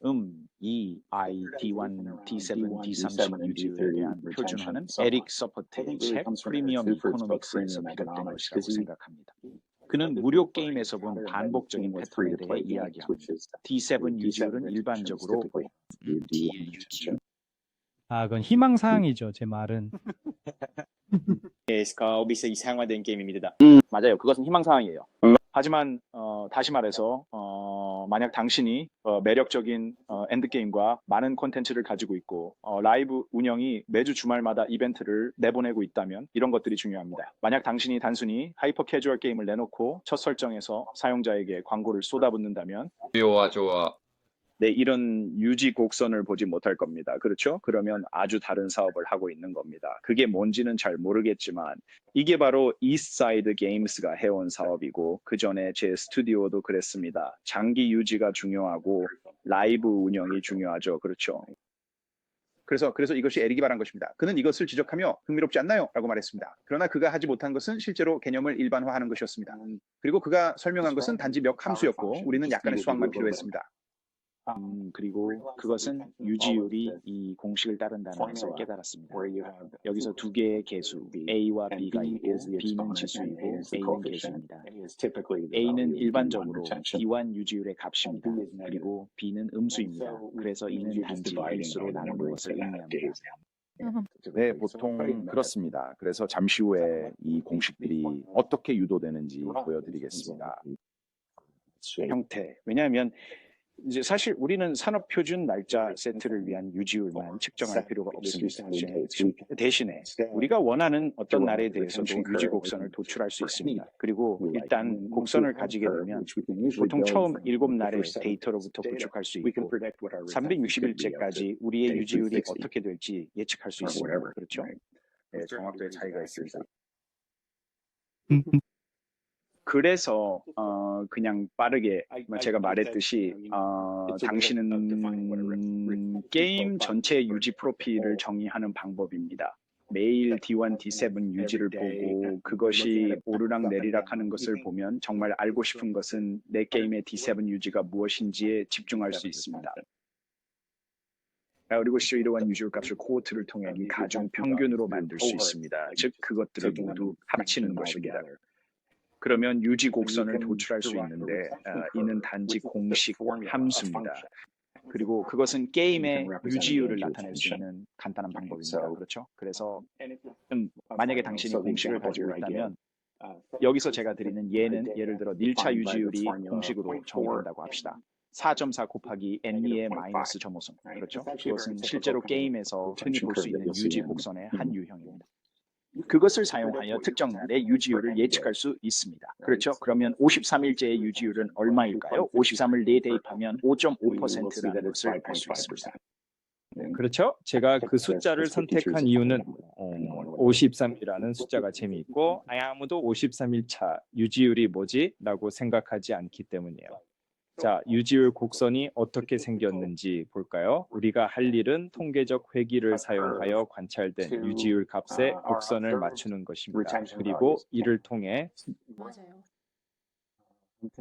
E, I, D1, D7, D30 유지율에 대한 표준화는 에릭 서퍼트의 책 프리미엄 이코노믹스에서 비롯된 것이라고 생각합니다. 그는 무료 게임에서 본 반복적인 패턴에 대해 이야기합니다. D7 유지율은 일반적으로 D 유지율. 그건 희망사항이죠, 제 말은. 오비스 이상화된 게임입니다. 맞아요. 그것은 희망사항이에요. 하지만 다시 말해서 만약 당신이 매력적인 엔드게임과 많은 콘텐츠를 가지고 있고 라이브 운영이 매주 주말마다 이벤트를 내보내고 있다면 이런 것들이 중요합니다. 만약 당신이 단순히 하이퍼 캐주얼 게임을 내놓고 첫 설정에서 사용자에게 광고를 쏟아붓는다면 좋아. 네, 이런 유지 곡선을 보지 못할 겁니다. 그렇죠? 그러면 아주 다른 사업을 하고 있는 겁니다. 그게 뭔지는 잘 모르겠지만 이게 바로 이스트사이드 게임스가 해온 사업이고 그 전에 제 스튜디오도 그랬습니다. 장기 유지가 중요하고 라이브 운영이 중요하죠. 그렇죠? 그래서 이것이 에릭이 말한 것입니다. 그는 이것을 지적하며 흥미롭지 않나요? 라고 말했습니다. 그러나 그가 하지 못한 것은 실제로 개념을 일반화하는 것이었습니다. 그리고 그가 설명한 것은 단지 몇 함수였고 우리는 약간의 수학만 필요했습니다. 그리고 그것은 유지율이 이 공식을 따른다는 것을 깨달았습니다. 여기서 두 개의 개수 A와 B가 있고 B는 지수이고 A는 개수입니다. A는 일반적으로 D1 유지율의 값입니다. 그리고 B는 음수입니다. 그래서 이는 단지 일수로 나누는 것을 의미합니다. 네, 보통 그렇습니다. 그래서 잠시 후에 이 공식들이 어떻게 유도되는지 보여드리겠습니다. 형태. 왜냐하면 이제 사실 우리는 산업 표준 날짜 세트를 위한 유지율만 측정할 필요가 없습니다. 대신에 우리가 원하는 어떤 날에 대해서도 유지 곡선을 도출할 수 있습니다. 그리고 일단 곡선을 가지게 되면 보통 처음 7날의 데이터로부터 구축할 수 있고 360일째까지 우리의 유지율이 어떻게 될지 예측할 수 있습니다. 그렇죠? 네, 정확도의 차이가 있습니다. 그래서 그냥 빠르게 제가 말했듯이 당신은 게임 전체 유지 프로필을 정의하는 방법입니다. 매일 D1, D7 유지를 보고 그것이 오르락 내리락 하는 것을 보면 정말 알고 싶은 것은 내 게임의 D7 유지가 무엇인지에 집중할 수 있습니다. 그리고 이러한 유지율 값을 코호트를 통해 가중 평균으로 만들 수 있습니다. 즉 그것들을 모두 합치는 것입니다. 그러면 유지 곡선을 도출할 수 있는데 이는 단지 공식 함수입니다. 그리고 그것은 게임의 유지율을 나타낼 수 있는 간단한 방법입니다. 그렇죠? 그래서 만약에 당신이 공식을 가지고 있다면 여기서 제가 드리는 예는 예를 들어 1차 유지율이 공식으로 정의된다고 합시다. 4.4 곱하기 N2의 마이너스 점호선. 그렇죠? 그것은 실제로 게임에서 흔히 볼 수 있는 유지 곡선의 한 유형입니다. 그것을 사용하여 특정 날의 유지율을 예측할 수 있습니다. 그렇죠? 그러면 53일째의 유지율은 얼마일까요? 53을 4대입하면 5.5%라는 것을 알 수 있습니다. 그렇죠? 제가 그 숫자를 선택한 이유는 53이라는 숫자가 재미있고 아무도 53일 차 유지율이 뭐지? 라고 생각하지 않기 때문이에요. 자, 유지율 곡선이 어떻게 생겼는지 볼까요? 우리가 할 일은 통계적 회귀를 사용하여 관찰된 유지율 값에 곡선을 맞추는 것입니다. 그리고 이를 통해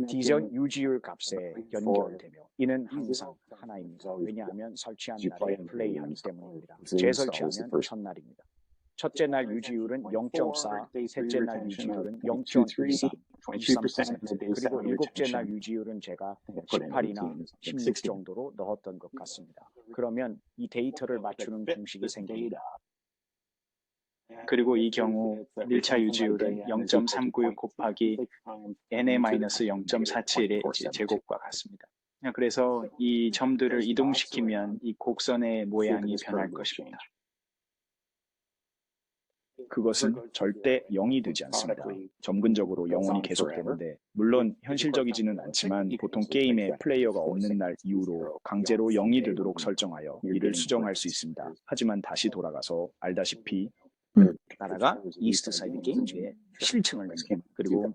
D적 유지율 값에 연결되며 이는 항상 하나입니다. 왜냐하면 설치한 날에 플레이하기 때문입니다. 재설치하면 첫날입니다. 첫째 날 유지율은 0.4, 셋째 날 유지율은 0.23, 23%, 그리고 일곱째 날 유지율은 제가 18이나 16 정도로 넣었던 것 같습니다. 그러면 이 데이터를 맞추는 공식이 생깁니다. 그리고 이 경우 1차 유지율은 0.396 곱하기 NA-0.47의 제곱과 같습니다. 그래서 이 점들을 이동시키면 이 곡선의 모양이 변할 것입니다. 그것은 절대 0이 되지 않습니다. 점근적으로 영원히 계속되는데, 물론 현실적이지는 않지만 보통 게임에 플레이어가 없는 날 이후로 강제로 0이 되도록 설정하여 이를 수정할 수 있습니다. 하지만 다시 돌아가서 알다시피 나라가 이스트 사이드 게임즈의 실층을 냈고, 그리고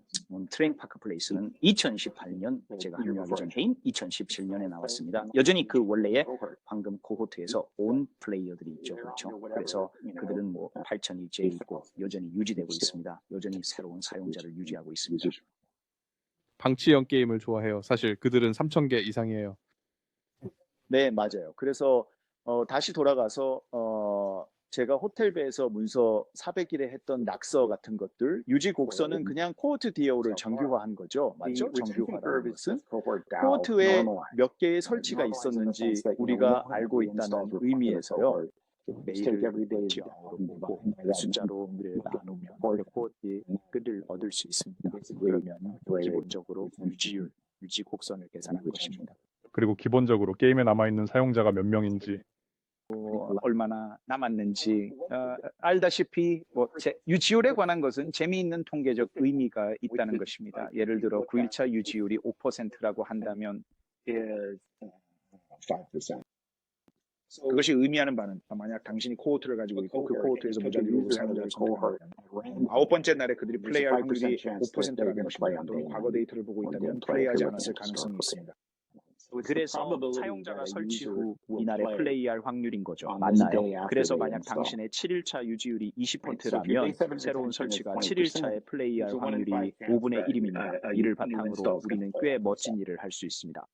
트레인 파크 플레이스는 2018년 제가 합류하기 전 해인 2017년에 나왔습니다. 여전히 그 원래의 방금 코호트에서 온 플레이어들이 있죠. 그렇죠? 그래서 그들은 뭐 8,000일째 있고 여전히 유지되고 있습니다. 여전히 새로운 사용자를 유지하고 있습니다. 방치형 게임을 좋아해요. 사실 그들은 3,000개 이상이에요. 네, 맞아요. 그래서 다시 돌아가서 제가 호텔배에서 문서 400일에 했던 낙서 같은 것들, 유지 곡선은 그냥 코호트 DAO를 정규화한 거죠. 맞죠? 정규화라는 것은 코호트에 몇 개의 설치가 있었는지 우리가 알고 있다는 의미에서요. 매일을 DAO로 보고 숫자로 나누면 코호트의 끝을 얻을 수 있습니다. 그러면 기본적으로 유지 곡선을 계산한 것입니다. 그리고 기본적으로 게임에 남아있는 사용자가 몇 명인지, 얼마나 남았는지 알다시피 유지율에 관한 것은 재미있는 통계적 의미가 있다는 것입니다. 예를 들어 9일차 유지율이 5%라고 한다면 그것이 의미하는 바는 만약 당신이 코호트를 가지고 있고 그 코호트에서 무작위로 사용자를 선택한다면 9번째 날에 그들이 플레이할 확률이 5%라는 것입니다. 또는 과거 데이터를 보고 있다면 플레이하지 않았을 가능성이 있습니다. 그래서 사용자가 설치 후 이날에 플레이할 확률인 거죠. 맞나요? 그래서 만약 당신의 7일차 유지율이 20%라면 새로운 설치가 7일차에 플레이할 확률이 5분의 1입니다. 이를 바탕으로 우리는 꽤 멋진 일을 할 수 있습니다.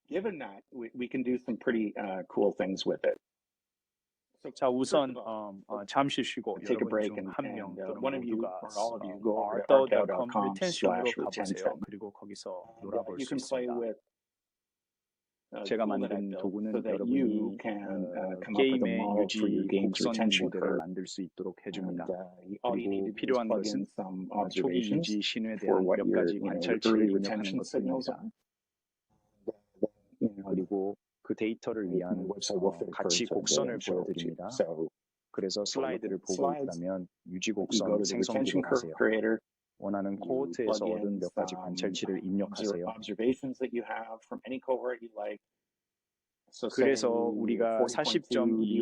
Given that, we can do some pretty cool things with it. 자, 우선 잠시 쉬고 Take a break 여러분 중 한 명 또는 one of you 모두가 or all of you go over to artdao.com 리텐션으로 artdao.com/retention. 가보세요. 그리고 거기서 놀아볼 You 수 can play 있습니다. with 제가 tool that I 만든 built 도구는 so that 여러분이 you can come up with a 게임의 model for your 유지 game's 곡선 retention 모델을 curve. 만들 수 있도록 해줍니다. All you 그리고 need to do is 필요한 plug 것은 in some 초기 observations 유지 신호에 for 대한 what 몇 your 가지 early 관찰치를 입력하는 retention signals 것뿐입니다. are. 그리고 그 데이터를 위한 가치 곡선을 보여드립니다. 그래서 슬라이드를 보고 있다면 유지 곡선 생성기로 가세요. 원하는 코호트에서 얻은 몇 가지 관찰치를 입력하세요. 그래서 우리가 40.2 D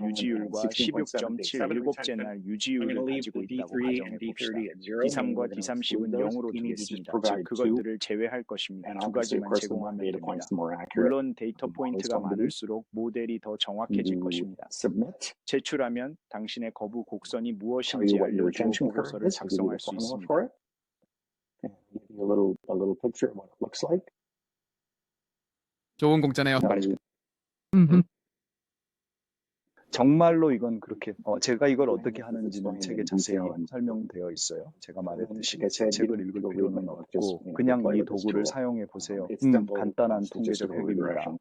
유지율과 16.7 일곱째 날 유지율을 가지고 있다고 가정해 봅시다. D3과 D30은 0으로 두겠습니다. 즉 그것들을 제외할 것입니다. 두 가지만 제공하면 됩니다. 물론 데이터 포인트가 많을수록 모델이 더 정확해질 것입니다. 제출하면 당신의 거부 곡선이 무엇인지 알려주고 보고서를 작성할 수 있습니다. 좋은 공짜네요. 정말로 이건 그렇게 제가 이걸 어떻게 하는지는 책에 자세히 설명되어 있어요. 제가 말했듯이 책을 읽을 필요는 없고 그냥 이 도구를 사용해 보세요. 간단한 통계적 핵입니다.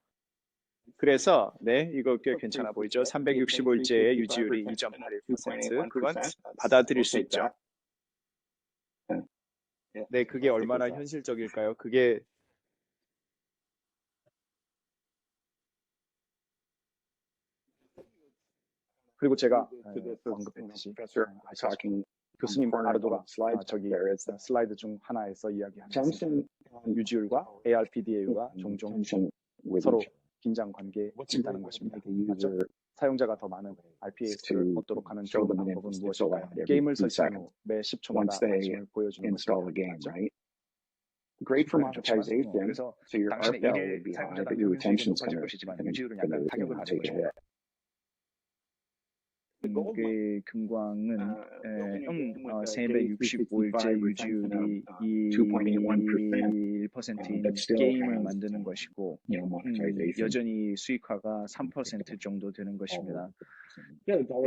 그래서 네, 이거 꽤 괜찮아 보이죠? 365일째의 유지율이 2.81%. 그건 받아들일 수 있죠. 네, 그게 얼마나 현실적일까요? 그게 그리고 제가 언급했듯이 교수님 아르도가 저기 슬라이드 중 하나에서 이야기하셨습니다. 유지율과 ARPDAU가 종종 서로 긴장 관계에 있다는 것입니다. 맞죠? 사용자가 더 많은 RPX를 얻도록 하는 좋은 방법은 무엇일까요? 게임을 설치한 후 매 10초마다 방송을 보여주는 것입니다. Great for monetization, 그래서 so your 당신의 ARPDAU 일일 would be high, 사용자당 but your 평균 수익은 retention's 높아질 gonna 것이지만 유지율은 약간 타격을 받을 것입니다. 그 금광은 365일째 유지율이 1%인 게임을 만드는 것이고 여전히 수익화가 3% 정도 되는 것입니다.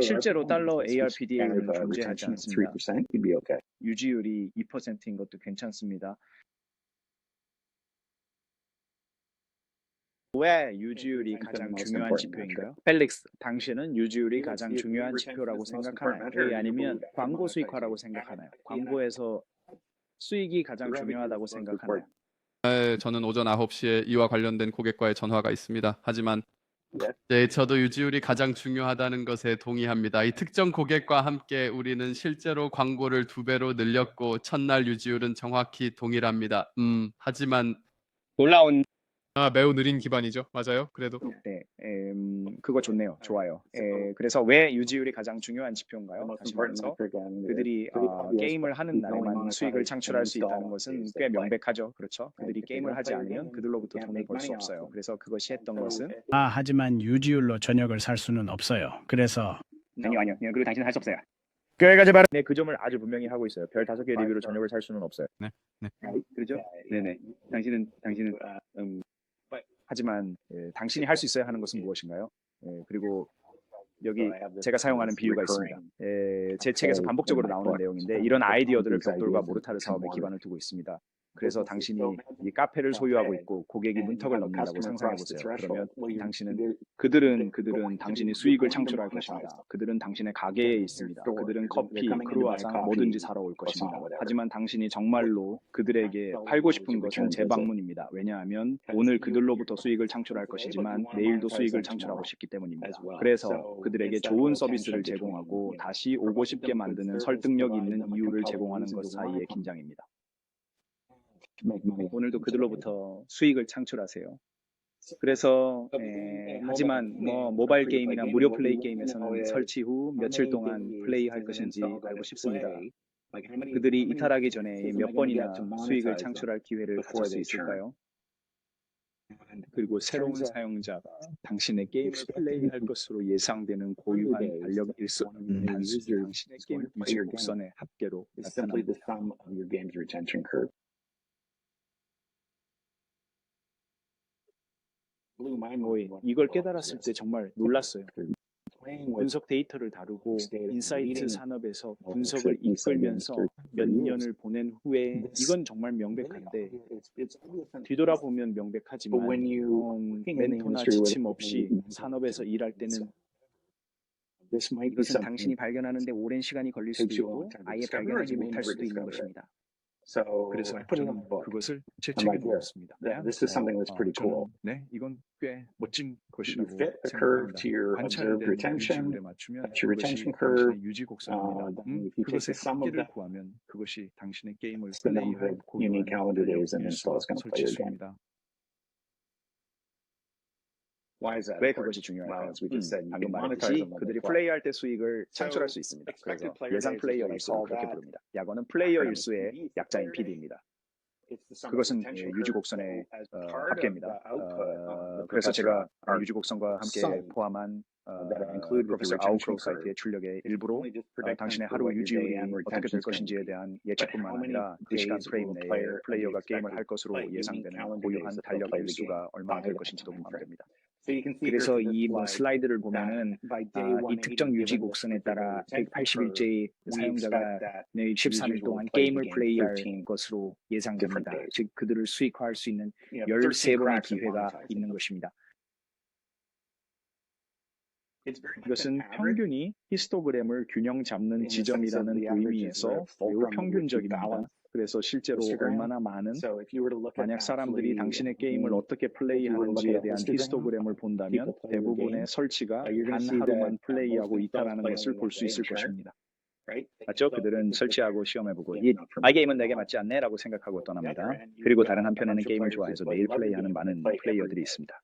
실제로 달러 ARPDA는 존재하지 않습니다. 유지율이 2%인 것도 괜찮습니다. 왜 유지율이 가장 중요한 지표인가요? 펠릭스, 당신은 유지율이 가장 중요한 지표라고 생각하나요? 아니면 광고 수익화라고 생각하나요? 광고에서 수익이 가장 중요하다고 생각하나요? 저는 오전 9시에 이와 관련된 고객과의 전화가 있습니다. 하지만 네, 저도 유지율이 가장 중요하다는 것에 동의합니다. 이 특정 고객과 함께 우리는 실제로 광고를 2배로 늘렸고 첫날 유지율은 정확히 동일합니다. 하지만 놀라운 매우 느린 기반이죠. 맞아요. 그래도 네, 그거 좋네요. 좋아요. 그래서 왜 유지율이 가장 중요한 지표인가요? 다시 말해서 그들이 게임을 하는 날에만 수익을 창출할 수 있다는 것은 꽤 명백하죠. 그렇죠? 그들이 게임을 하지 않으면 그들로부터 돈을 벌 수 없어요. 그래서 그것이 했던 것은 하지만 유지율로 저녁을 살 수는 없어요. 그래서 아니요. 그리고 당신은 할 수 없어요. 교회가 바로 네, 그 점을 아주 분명히 하고 있어요. 별 5개 리뷰로 저녁을 살 수는 없어요. 네. 그렇죠? 네네. 당신은 하지만 당신이 할 수 있어야 하는 것은 무엇인가요? 그리고 여기 제가 사용하는 비유가 있습니다. 제 책에서 반복적으로 나오는 내용인데 이런 아이디어들을 벽돌과 모르타르 사업에 기반을 두고 있습니다. 그래서 당신이 이 카페를 소유하고 있고 고객이 문턱을 넘는다고 상상해 보세요. 그러면 당신은 그들은 당신이 수익을 창출할 것입니다. 그들은 당신의 가게에 있습니다. 그들은 커피, 크루아상 뭐든지 사러 올 것입니다. 하지만 당신이 정말로 그들에게 팔고 싶은 것은 재방문입니다. 왜냐하면 오늘 그들로부터 수익을 창출할 것이지만 내일도 수익을 창출하고 싶기 때문입니다. 그래서 그들에게 좋은 서비스를 제공하고 다시 오고 싶게 만드는 설득력 있는 이유를 제공하는 것 사이의 긴장입니다. 오늘도 그들로부터 수익을 창출하세요. 그래서 하지만 모바일 게임이나 무료 플레이 게임에서는 설치 후 며칠 동안 플레이할 것인지 알고 싶습니다. 그들이 이탈하기 전에 몇 번이나 수익을 창출할 기회를 가질 수 있을까요? 그리고 새로운 사용자가 당신의 게임을 플레이할 것으로 예상되는 고유한 달력 일수는 단순히 당신의 게임 유지 곡선의 합계로 나타납니다. 이걸 깨달았을 때 정말 놀랐어요. 분석 데이터를 다루고 인사이트 산업에서 분석을 이끌면서 몇 년을 보낸 후에 이건 정말 명백한데 뒤돌아보면 명백하지만 멘토나 지침 없이 산업에서 일할 때는 이것은 당신이 발견하는데 오랜 시간이 걸릴 수도 있고 아예 발견하지 못할 수도 있는 것입니다. 그래서 저는 그것을 제 책에 넣었습니다. 네, 이건 꽤 멋진 것이라고 생각합니다. 관찰된 유지율에 맞추면 그것이 당신의 유지 곡선입니다. 그것의 합계를 구하면 그것이 당신의 게임을 플레이할 고유한 달력 일수가 설치수입니다. 왜 그것이 중요할까요? 방금 말했듯이 그들이 플레이할 때 수익을 창출할 수 있습니다. 그래서 예상 플레이어 일수는 그렇게 부릅니다. 약어는 플레이어 일수의 약자인 PD입니다. 그것은 유지 곡선의 합계입니다. 그래서 제가 유지 곡선과 함께 포함한 프로페서 아웃크로우 사이트의 출력의 일부로 당신의 하루 유지율이 어떻게 될 것인지에 대한 예측뿐만 아니라 그 시간 프레임 내에 플레이어가 게임을 할 것으로 예상되는 고유한 달력 일수가 얼마나 될 것인지도 포함됩니다. 그래서 이 슬라이드를 보면은 이 특정 유지 곡선에 따라 180일째 사용자가 13일 동안 게임을 플레이할 것으로 예상됩니다. 즉 그들을 수익화할 수 있는 13번의 기회가 있는 것입니다. 이것은 평균이 히스토그램을 균형 잡는 지점이라는 의미에서 매우 평균적입니다. 그래서 실제로 얼마나 많은 만약 사람들이 당신의 게임을 어떻게 플레이하는지에 대한 히스토그램을 본다면 대부분의 설치가 단 하루만 플레이하고 이탈하는 것을 볼 수 있을 것입니다. 맞죠? 그들은 설치하고 시험해보고 이 게임은 내게 맞지 않네 라고 생각하고 떠납니다. 그리고 다른 한편에는 게임을 좋아해서 매일 플레이하는 많은 플레이어들이 있습니다.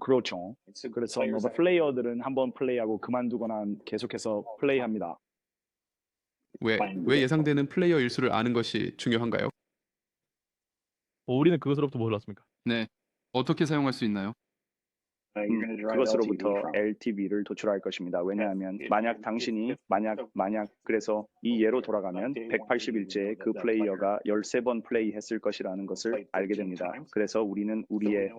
그렇죠. 그래서 플레이어들은 한번 플레이하고 그만두거나 계속해서 플레이합니다. 왜 예상되는 플레이어 일수를 아는 것이 중요한가요? 우리는 그것으로부터 뭘 알았습니까? 네. 어떻게 사용할 수 있나요? 그것으로부터 LTV를 도출할 것입니다. 왜냐하면 만약 당신이 그래서 이 예로 돌아가면 180일째에 그 플레이어가 13번 플레이했을 것이라는 것을 알게 됩니다. 그래서 우리는 우리의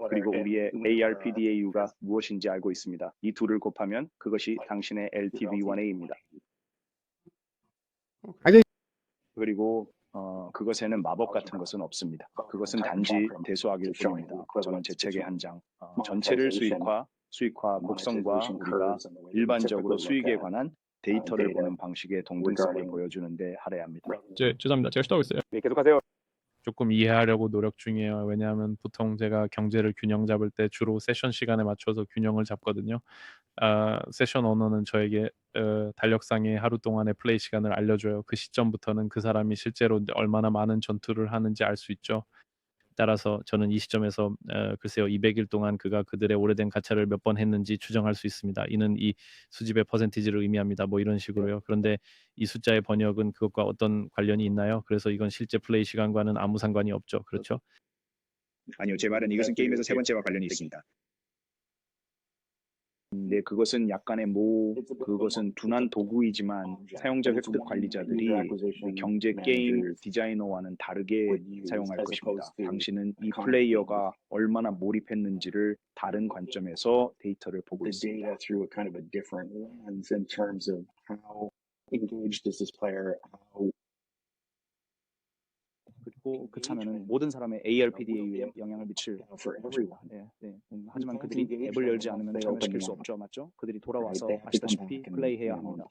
ARPDAU가 무엇인지 알고 있습니다. 이 둘을 곱하면 그것이 당신의 LTV1A입니다. 그리고 그것에는 마법 같은 것은 없습니다. 그것은 단지 대수하기일 뿐입니다. 저는 제 책의 한 장, 전체를 수익화, 곡선과 우리가 일반적으로 수익에 관한 데이터를 보는 방식의 동등성을 보여주는데 할애합니다. 죄송합니다. 제가 시도하고 있어요. 네, 계속하세요. 조금 이해하려고 노력 중이에요. 왜냐하면 보통 제가 경제를 균형 잡을 때 주로 세션 시간에 맞춰서 균형을 잡거든요. 세션 오너는 저에게 달력상의 하루 동안의 플레이 시간을 알려줘요. 그 시점부터는 그 사람이 실제로 얼마나 많은 전투를 하는지 알 수 있죠. 따라서 저는 이 시점에서 글쎄요 200일 동안 그가 그들의 오래된 가차를 몇 번 했는지 추정할 수 있습니다. 이는 이 수집의 퍼센티지를 의미합니다. 뭐 이런 식으로요. 그런데 이 숫자의 번역은 그것과 어떤 관련이 있나요? 그래서 이건 실제 플레이 시간과는 아무 상관이 없죠. 그렇죠? 아니요, 제 말은 이것은 게임에서 세 번째와 관련이 있습니다. 네, 그것은 그것은 둔한 도구이지만 사용자 획득 관리자들이 경제 게임 디자이너와는 다르게 사용할 것입니다. 당신은 이 플레이어가 얼마나 몰입했는지를 다른 관점에서 데이터를 보고 있습니다. 그리고 그 참여는 모든 사람의 ARPDAU에 영향을 미칠 것입니다. 하지만 그들이 앱을 열지 않으면 참여시킬 수 없죠, 맞죠? 그들이 돌아와서 아시다시피 플레이해야 합니다.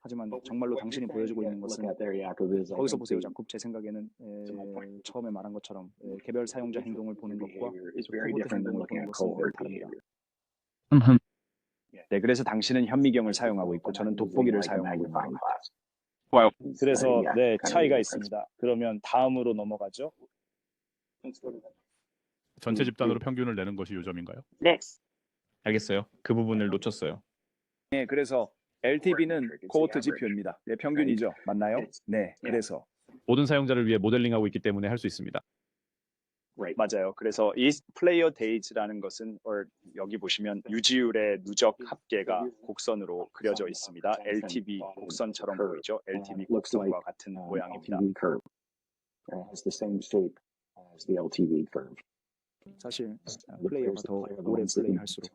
하지만 정말로 당신이 보여주고 있는 것은 거기서 보세요, 자꾸 제 생각에는 처음에 말한 것처럼 개별 사용자 행동을 보는 것과 코호트 행동을 보는 것은 매우 다릅니다. 네, 그래서 당신은 현미경을 사용하고 있고 저는 돋보기를 사용하고 있는 겁니다. 그래서 네, 차이가 있습니다. 그러면 다음으로 넘어가죠. 전체 집단으로 평균을 내는 것이 요점인가요? 네. 알겠어요. 그 부분을 놓쳤어요. 네, 그래서 LTV는 코호트 지표입니다. 네, 평균이죠. 맞나요? 네, 그래서 모든 사용자를 위해 모델링하고 있기 때문에 할 수 있습니다. 맞아요. 그래서 이 플레이어 데이즈라는 것은 여기 보시면 유지율의 누적 합계가 곡선으로 그려져 있습니다. LTV 곡선처럼 보이죠? LTV 곡선과 같은 모양입니다. 사실 플레이어가 더 오래 플레이할수록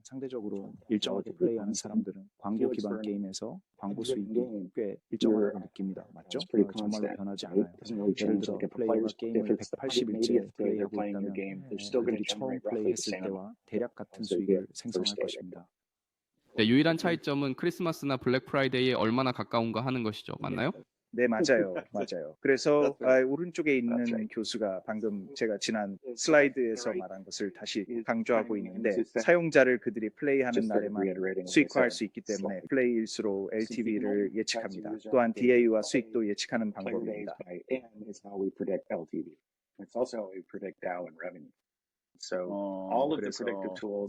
상대적으로 일정하게 플레이하는 사람들은 광고 기반 게임에서 광고 수익이 꽤 일정하다고 느낍니다. 맞죠? 정말로 변하지 않아요. 예를 들어 플레이어가 게임을 180일째 플레이하고 있다면 그들이 처음 플레이했을 때와 대략 같은 수익을 생성할 것입니다. 네, 유일한 차이점은 크리스마스나 블랙 프라이데이에 얼마나 가까운가 하는 것이죠. 맞나요? 네, 맞아요. 그래서 오른쪽에 있는 교수가 방금 제가 지난 슬라이드에서 말한 것을 다시 강조하고 있는데 사용자를 그들이 플레이하는 날에만 수익화할 수 있기 때문에 플레이일수록 LTV를 예측합니다. 또한 DAU와 수익도 예측하는 방법입니다. 그래서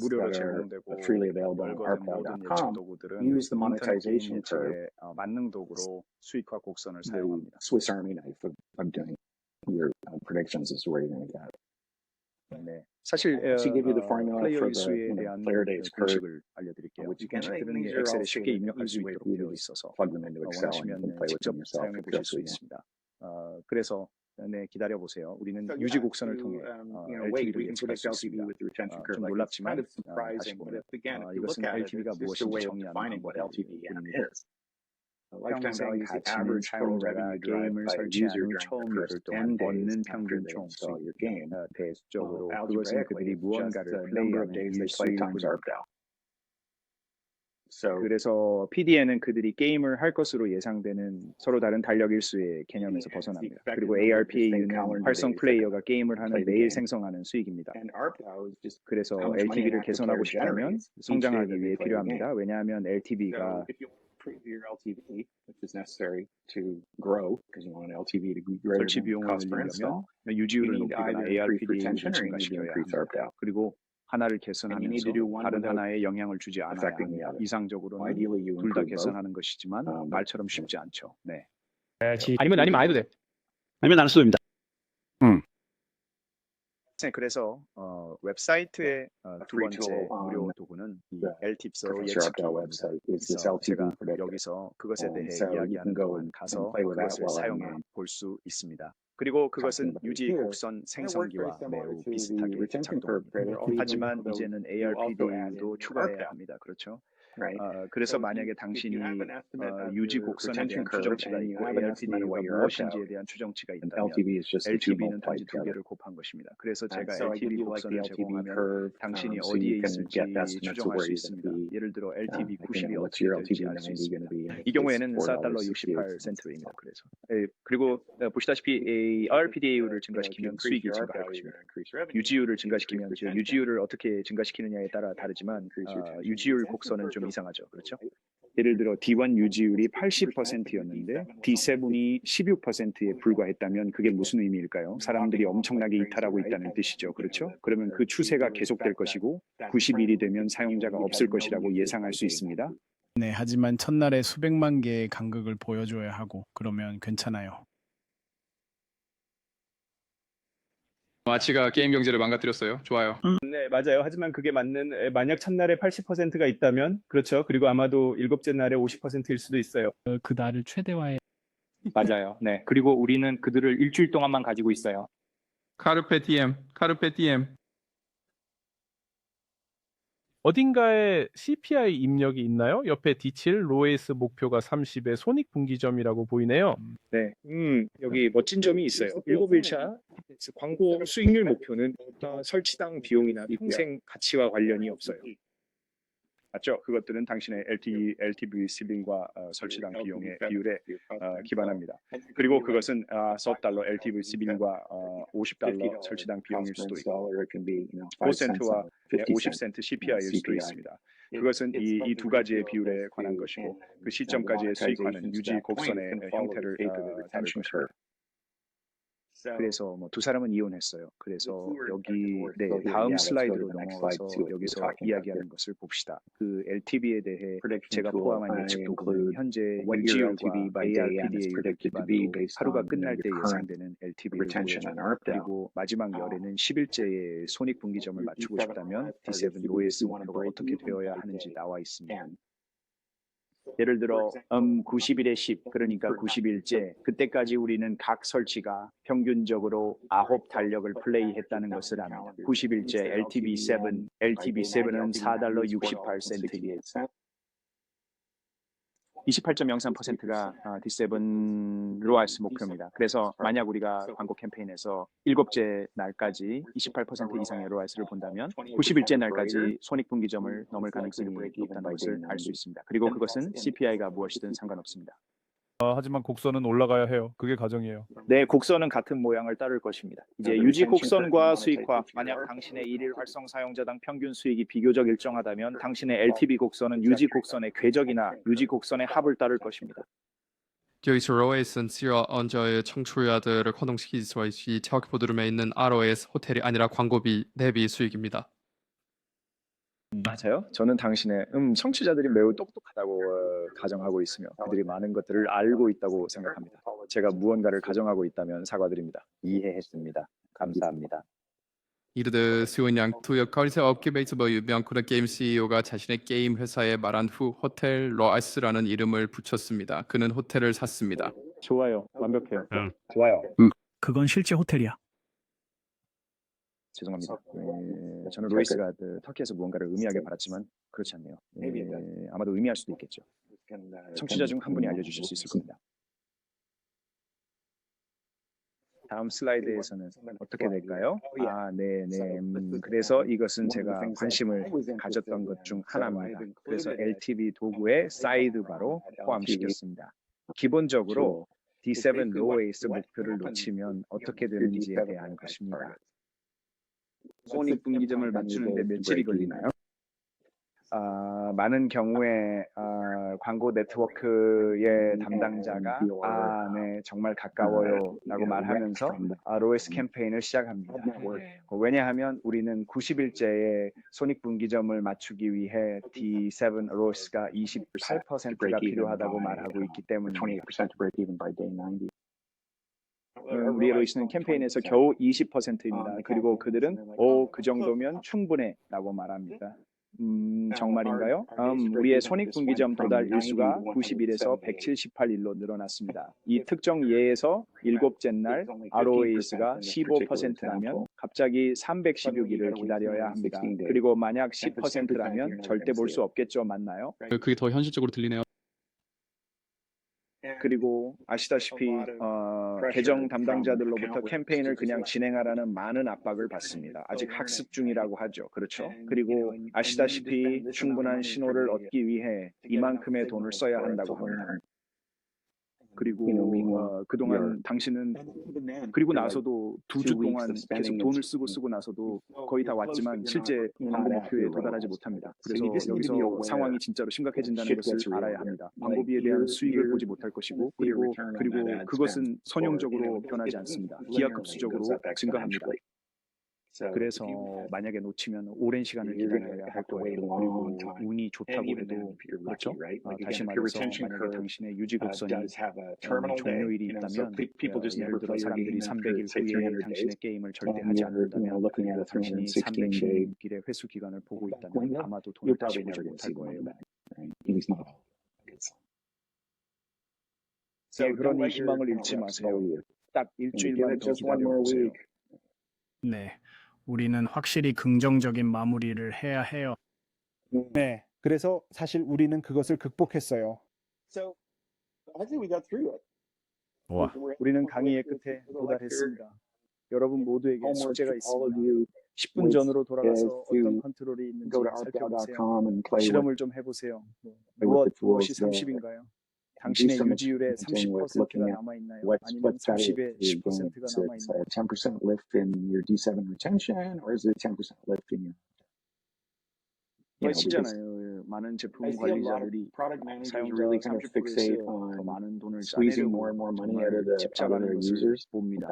무료로 제공되고 모든 예측 도구들은 인터넷 게임 예측의 만능 도구로 수익화 곡선을 사용합니다. 네, 사실 플레이어 수에 대한 공식을 알려드릴게요. 공식들은 엑셀에 쉽게 입력할 수 있도록 되어 있어서 원하시면 직접 사용해 보실 수 있습니다. 그래서 네, 기다려 보세요. 우리는 유지 곡선을 통해 LTV를 예측할 수 있습니다. 좀 놀랍지만 다시 보면 이것은 LTV가 무엇인지 정의하는 방법입니다. 평생 가치는 사용자가 게임을 설치한 후 처음 열흘 동안 얻는 평균 총 수익. 대수적으로 그것은 그들이 무언가를 플레이하는 일 수익을 그래서 PDN은 그들이 게임을 할 것으로 예상되는 서로 다른 달력 일수의 개념에서 벗어납니다. 그리고 ARPAU는 활성 플레이어가 게임을 하는 매일 생성하는 수익입니다. 그래서 LTV를 개선하고 싶다면 성장하기 위해 필요합니다. 왜냐하면 LTV가 설치 비용을 늘리려면 유지율을 높이거나 ARPDAU를 증가시켜야 합니다. 그리고 하나를 개선하면서 다른 하나에 영향을 주지 않아야 합니다. 이상적으로는 둘 다 개선하는 것이지만 말처럼 쉽지 않죠. 네. 아니면 안 해도 돼. 아니면 안 써도 됩니다. 네, 그래서 웹사이트의 두 번째 무료 도구는 이 LTIPS로 예측기입니다. 그래서 제가 여기서 그것에 대해 이야기하는 동안 가서 그것을 사용해 볼 수 있습니다. 그리고 그것은 유지 곡선 생성기와 매우 비슷하게 작동합니다. 하지만 이제는 ARPD도 추가해야 합니다. 그렇죠? 그래서 만약에 당신이 유지 곡선에 대한 추정치가 있고 ARPD가 무엇인지에 대한 추정치가 있다면 LTV는 단지 두 개를 곱한 것입니다. 그래서 제가 LTV 곡선을 제공하면 당신이 어디에 있을지 추정할 수 있습니다. 예를 들어 LTV 90이 어떻게 될지 알 수 있습니다. 이 경우에는 $4.68센트입니다. 그래서 그리고 보시다시피 ARPDAU를 증가시키면 수익이 증가할 것입니다. 유지율을 증가시키면 유지율을 어떻게 증가시키느냐에 따라 다르지만 유지율 곡선은 좀 이상하죠. 그렇죠? 예를 들어 D1 유지율이 80%였는데 D7이 16%에 불과했다면 그게 무슨 의미일까요? 사람들이 엄청나게 이탈하고 있다는 뜻이죠. 그렇죠? 그러면 그 추세가 계속될 것이고 90일이 되면 사용자가 없을 것이라고 예상할 수 있습니다. 네, 하지만 첫날에 수백만 개의 간극을 보여줘야 하고 그러면 괜찮아요. 마치가 게임 경제를 망가뜨렸어요. 좋아요. 네, 맞아요. 하지만 그게 맞는 만약 첫날에 80%가 있다면 그렇죠. 그리고 아마도 일곱째 날에 50%일 수도 있어요. 그 날을 최대화해. 맞아요. 네. 그리고 우리는 그들을 일주일 동안만 가지고 있어요. 카르페 디엠, 카르페 디엠. 어딘가에 CPI 입력이 있나요? 옆에 D7 로에스 목표가 30에 손익 분기점이라고 보이네요. 네, 여기 멋진 점이 있어요. 7일차 광고 수익률 목표는 설치당 비용이나 평생 가치와 관련이 없어요. 맞죠? 그것들은 당신의 LTV CBing과 설치당 비용의 비율에 기반합니다. 그리고 그것은 $4 LTV CBing과 $50 설치당 비용일 수도 있고 5센트와 50센트 CPI일 수도 있습니다. 그것은 이 두 가지의 비율에 관한 것이고 그 시점까지의 수익화는 유지 곡선의 형태를 다룰 것입니다. 그래서 두 사람은 이혼했어요. 그래서 여기 다음 슬라이드로 넘어가서 여기서 이야기하는 것을 봅시다. 그 LTV에 대해 제가 포함한 예측 도구는 현재 유지율과 ARPDA를 기반으로 하루가 끝날 때 예상되는 LTV를 보여줍니다. 그리고 마지막 열에는 10일째의 손익 분기점을 맞추고 싶다면 D7 로에스 목표가 어떻게 되어야 하는지 나와 있습니다. 예를 들어 90일에 10 그러니까 90일째 그때까지 우리는 각 설치가 평균적으로 9 달력을 플레이했다는 것을 압니다. 90일째 LTV7은 $4.68입니다. 28.03%가 D7 로아스 목표입니다. 그래서 만약 우리가 광고 캠페인에서 7째 날까지 28% 이상의 로아스를 본다면 90일째 날까지 손익분기점을 넘을 가능성이 높다는 것을 알 수 있습니다. 그리고 그것은 CPI가 무엇이든 상관없습니다. 하지만 곡선은 올라가야 해요. 그게 가정이에요. 네, 곡선은 같은 모양을 따를 것입니다. 이제 유지 곡선과 수익화, 만약 당신의 일일 활성 사용자당 평균 수익이 비교적 일정하다면 당신의 LTV 곡선은 유지 곡선의 궤적이나 유지 곡선의 합을 따를 것입니다. 여기서 ROAS는 언저의 청취자들을 커동시키기 위해 체크보드룸에 있는 ROAS 호텔이 아니라 광고비 대비 수익입니다. 맞아요. 저는 당신의 청취자들이 매우 똑똑하다고 가정하고 있으며 그들이 많은 것들을 알고 있다고 생각합니다. 제가 무언가를 가정하고 있다면 사과드립니다. 이해했습니다. 감사합니다. 이르드 수은양 투역 거리세 업계베이스버 유명 코너 게임 CEO가 자신의 게임 회사에 말한 후 호텔 로아스라는 이름을 붙였습니다. 그는 호텔을 샀습니다. 좋아요. 완벽해요. 좋아요. 그건 실제 호텔이야. 죄송합니다. 저는 로이스가 터키에서 무언가를 의미하길 바랐지만 그렇지 않네요. 아마도 의미할 수도 있겠죠. 청취자 중 한 분이 알려주실 수 있을 겁니다. 다음 슬라이드에서는 어떻게 될까요? 그래서 이것은 제가 관심을 가졌던 것 중 하나입니다. 그래서 LTV 도구의 사이드바로 포함시켰습니다. 기본적으로 D7 로우 에이스 목표를 놓치면 어떻게 되는지에 대한 것입니다. 손익 분기점을 맞추는데 며칠이 걸리나요? 많은 경우에 광고 네트워크의 담당자가 네, 정말 가까워요 라고 말하면서 로에스 캠페인을 시작합니다. 왜냐하면 우리는 90일째의 손익분기점을 맞추기 위해 D7 로스가 28%가 필요하다고 말하고 있기 때문입니다. 우리의 로이스는 캠페인에서 겨우 20%입니다. 그리고 그들은 그 정도면 충분해라고 말합니다. 정말인가요? 우리의 손익분기점 도달 일수가 91에서 178일로 늘어났습니다. 이 특정 예에서 일곱째 날 ROAS가 15%라면 갑자기 316일을 기다려야 합니다. 그리고 만약 10%라면 절대 볼 수 없겠죠, 맞나요? 그게 더 현실적으로 들리네요. 그리고 아시다시피 계정 담당자들로부터 캠페인을 그냥 진행하라는 많은 압박을 받습니다. 아직 학습 중이라고 하죠. 그렇죠? 그리고 아시다시피 충분한 신호를 얻기 위해 이만큼의 돈을 써야 한다고 합니다. 그리고 그동안 당신은 그리고 나서도 2주 동안 계속 돈을 쓰고 나서도 거의 다 왔지만 실제 광고 목표에 도달하지 못합니다. 그래서 여기서 상황이 진짜로 심각해진다는 것을 알아야 합니다. 광고비에 대한 수익을 보지 못할 것이고 그리고 그것은 선형적으로 변하지 않습니다. 기하급수적으로 증가합니다. 그래서 만약에 놓치면 오랜 시간을 기다려야 할 거예요. 그리고 운이 좋다고 해도 그렇죠? 다시 말해서 만약에 당신의 유지 곡선이 종료일이 있다면 예를 들어 사람들이 300일 후에 당신의 게임을 절대 하지 않는다면 당신이 316일의 회수 기간을 보고 있다면 아마도 돈을 다시 보지 못할 거예요. 그러니 희망을 잃지 마세요. 딱 일주일만 더 기다려보세요. 네, 우리는 확실히 긍정적인 마무리를 해야 해요. 네, 그래서 사실 우리는 그것을 극복했어요. 와. 우리는 강의의 끝에 도달했습니다. 여러분 모두에게 숙제가 있습니다. 10분 전으로 돌아가서 어떤 컨트롤이 있는지 살펴보세요. 실험을 좀 해보세요. 무엇이 30인가요? 당신의 유지율의 30%가 남아있나요? 아니면 30의 10%가 남아있나요? 10% lift in your D7 retention, or is it 10% lift in your 시잖아요. 많은 제품 관리자들이 사용자 30%에서 더 많은 돈을 squeezing more and more money out of the 집착하는 것을 users 봅니다.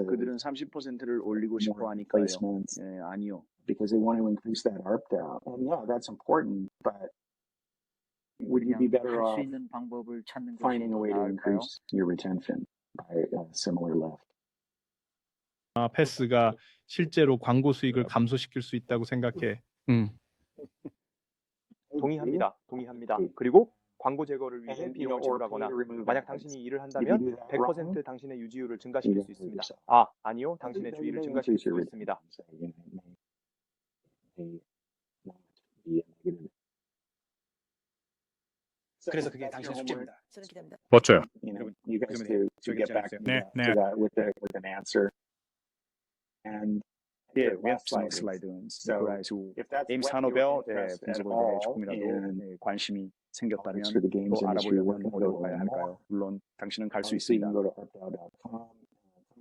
그들은 30%를 올리고 싶어 하니까요. 아니요. because they want to increase that ARPDAU. And yeah, that's important, but would you be better off finding a way to increase your retention by a similar lift? 패스가 실제로 광고 수익을 감소시킬 수 있다고 생각해. 동의합니다. 그리고 광고 제거를 위해 비용을 지불하거나 만약 당신이 일을 한다면 100% 당신의 유지율을 증가시킬 수 있습니다. 아니요. 당신의 주의를 증가시킬 수 있습니다. 그래서 그게 당신의 숙제입니다. 멋져요. You guys to get back to 네. that with an answer. And we have some slides. 게임 산업에 분석을 위해 조금이라도 관심이 생겼다면 또 알아보려고 하는 어디로 가야 할까요? 물론 당신은 갈 수 있습니다.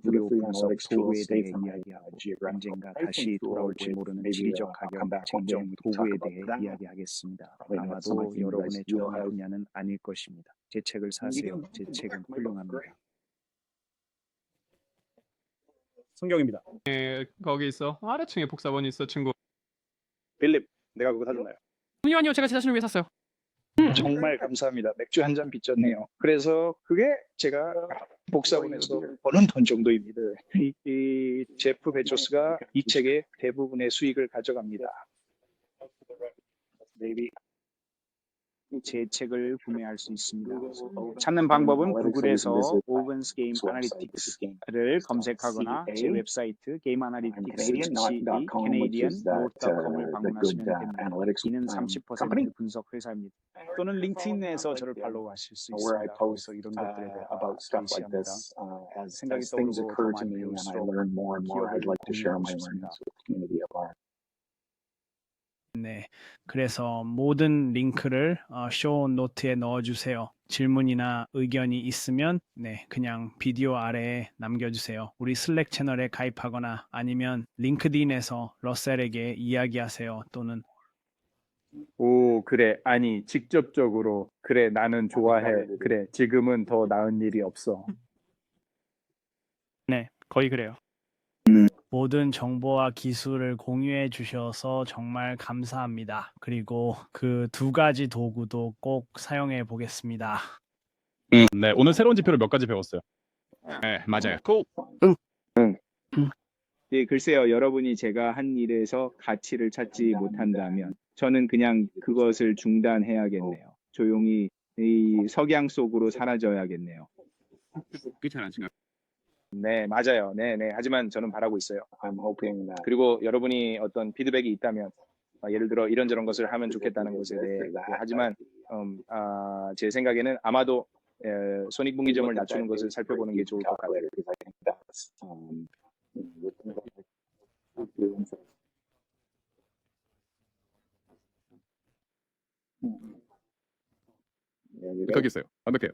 무료 분석 도구에 대해 이야기하고 언젠가 다시 돌아올지 모르는 지리적 가격 책정 도구에 대해 이야기하겠습니다. 아마도 여러분의 좋아할 분야는 아닐 것입니다. 제 책을 사세요. 제 책은 훌륭합니다. 성경입니다. 거기 있어. 아래층에 복사본이 있어, 친구. 빌립, 내가 그거 사줬나요? 아니요, 제가 제 자신을 위해 샀어요. 정말 감사합니다. 맥주 한 잔 빚졌네요. 그래서 그게 제가 복사본에서 버는 돈 정도입니다. 이 제프 베조스가 이 책의 대부분의 수익을 가져갑니다. 제 책을 구매할 수 있습니다. 찾는 방법은 구글에서 오븐스 게임 아나리틱스를 검색하거나 제 웹사이트 게임아나리틱스.co canadian.com을 방문하시면 됩니다. 이는 30% 분석 회사입니다. 또는 링크드인에서 저를 팔로우하실 수 있습니다. 거기서 이런 것들에 대해 게시합니다. 생각이 떠오르고 더 많이 배울수록 기억을 공유하고 싶습니다. 네, 그래서 모든 링크를 쇼 노트에 넣어주세요. 질문이나 의견이 있으면 그냥 비디오 아래에 남겨주세요. 우리 슬랙 채널에 가입하거나 아니면 링크드인에서 러셀에게 이야기하세요. 또는 그래. 아니, 직접적으로 그래, 나는 좋아해. 그래, 지금은 더 나은 일이 없어. 네, 거의 그래요. 모든 정보와 기술을 공유해 주셔서 정말 감사합니다. 그리고 그 2가지 도구도 꼭 사용해 보겠습니다. 네, 오늘 새로운 지표를 몇 가지 배웠어요. 네, 맞아요. 고! 네, 글쎄요. 여러분이 제가 한 일에서 가치를 찾지 못한다면 저는 그냥 그것을 중단해야겠네요. 조용히 이 석양 속으로 사라져야겠네요. 그게 잘 안 생각. 네, 맞아요. 네, 네. 하지만 저는 바라고 있어요. 그리고 여러분이 어떤 피드백이 있다면 예를 들어 이런저런 것을 하면 좋겠다는 것에 대해 하지만 제 생각에는 아마도 손익분기점을 낮추는 것을 살펴보는 게 좋을 것 같아요. 거기 있어요. 완벽해요.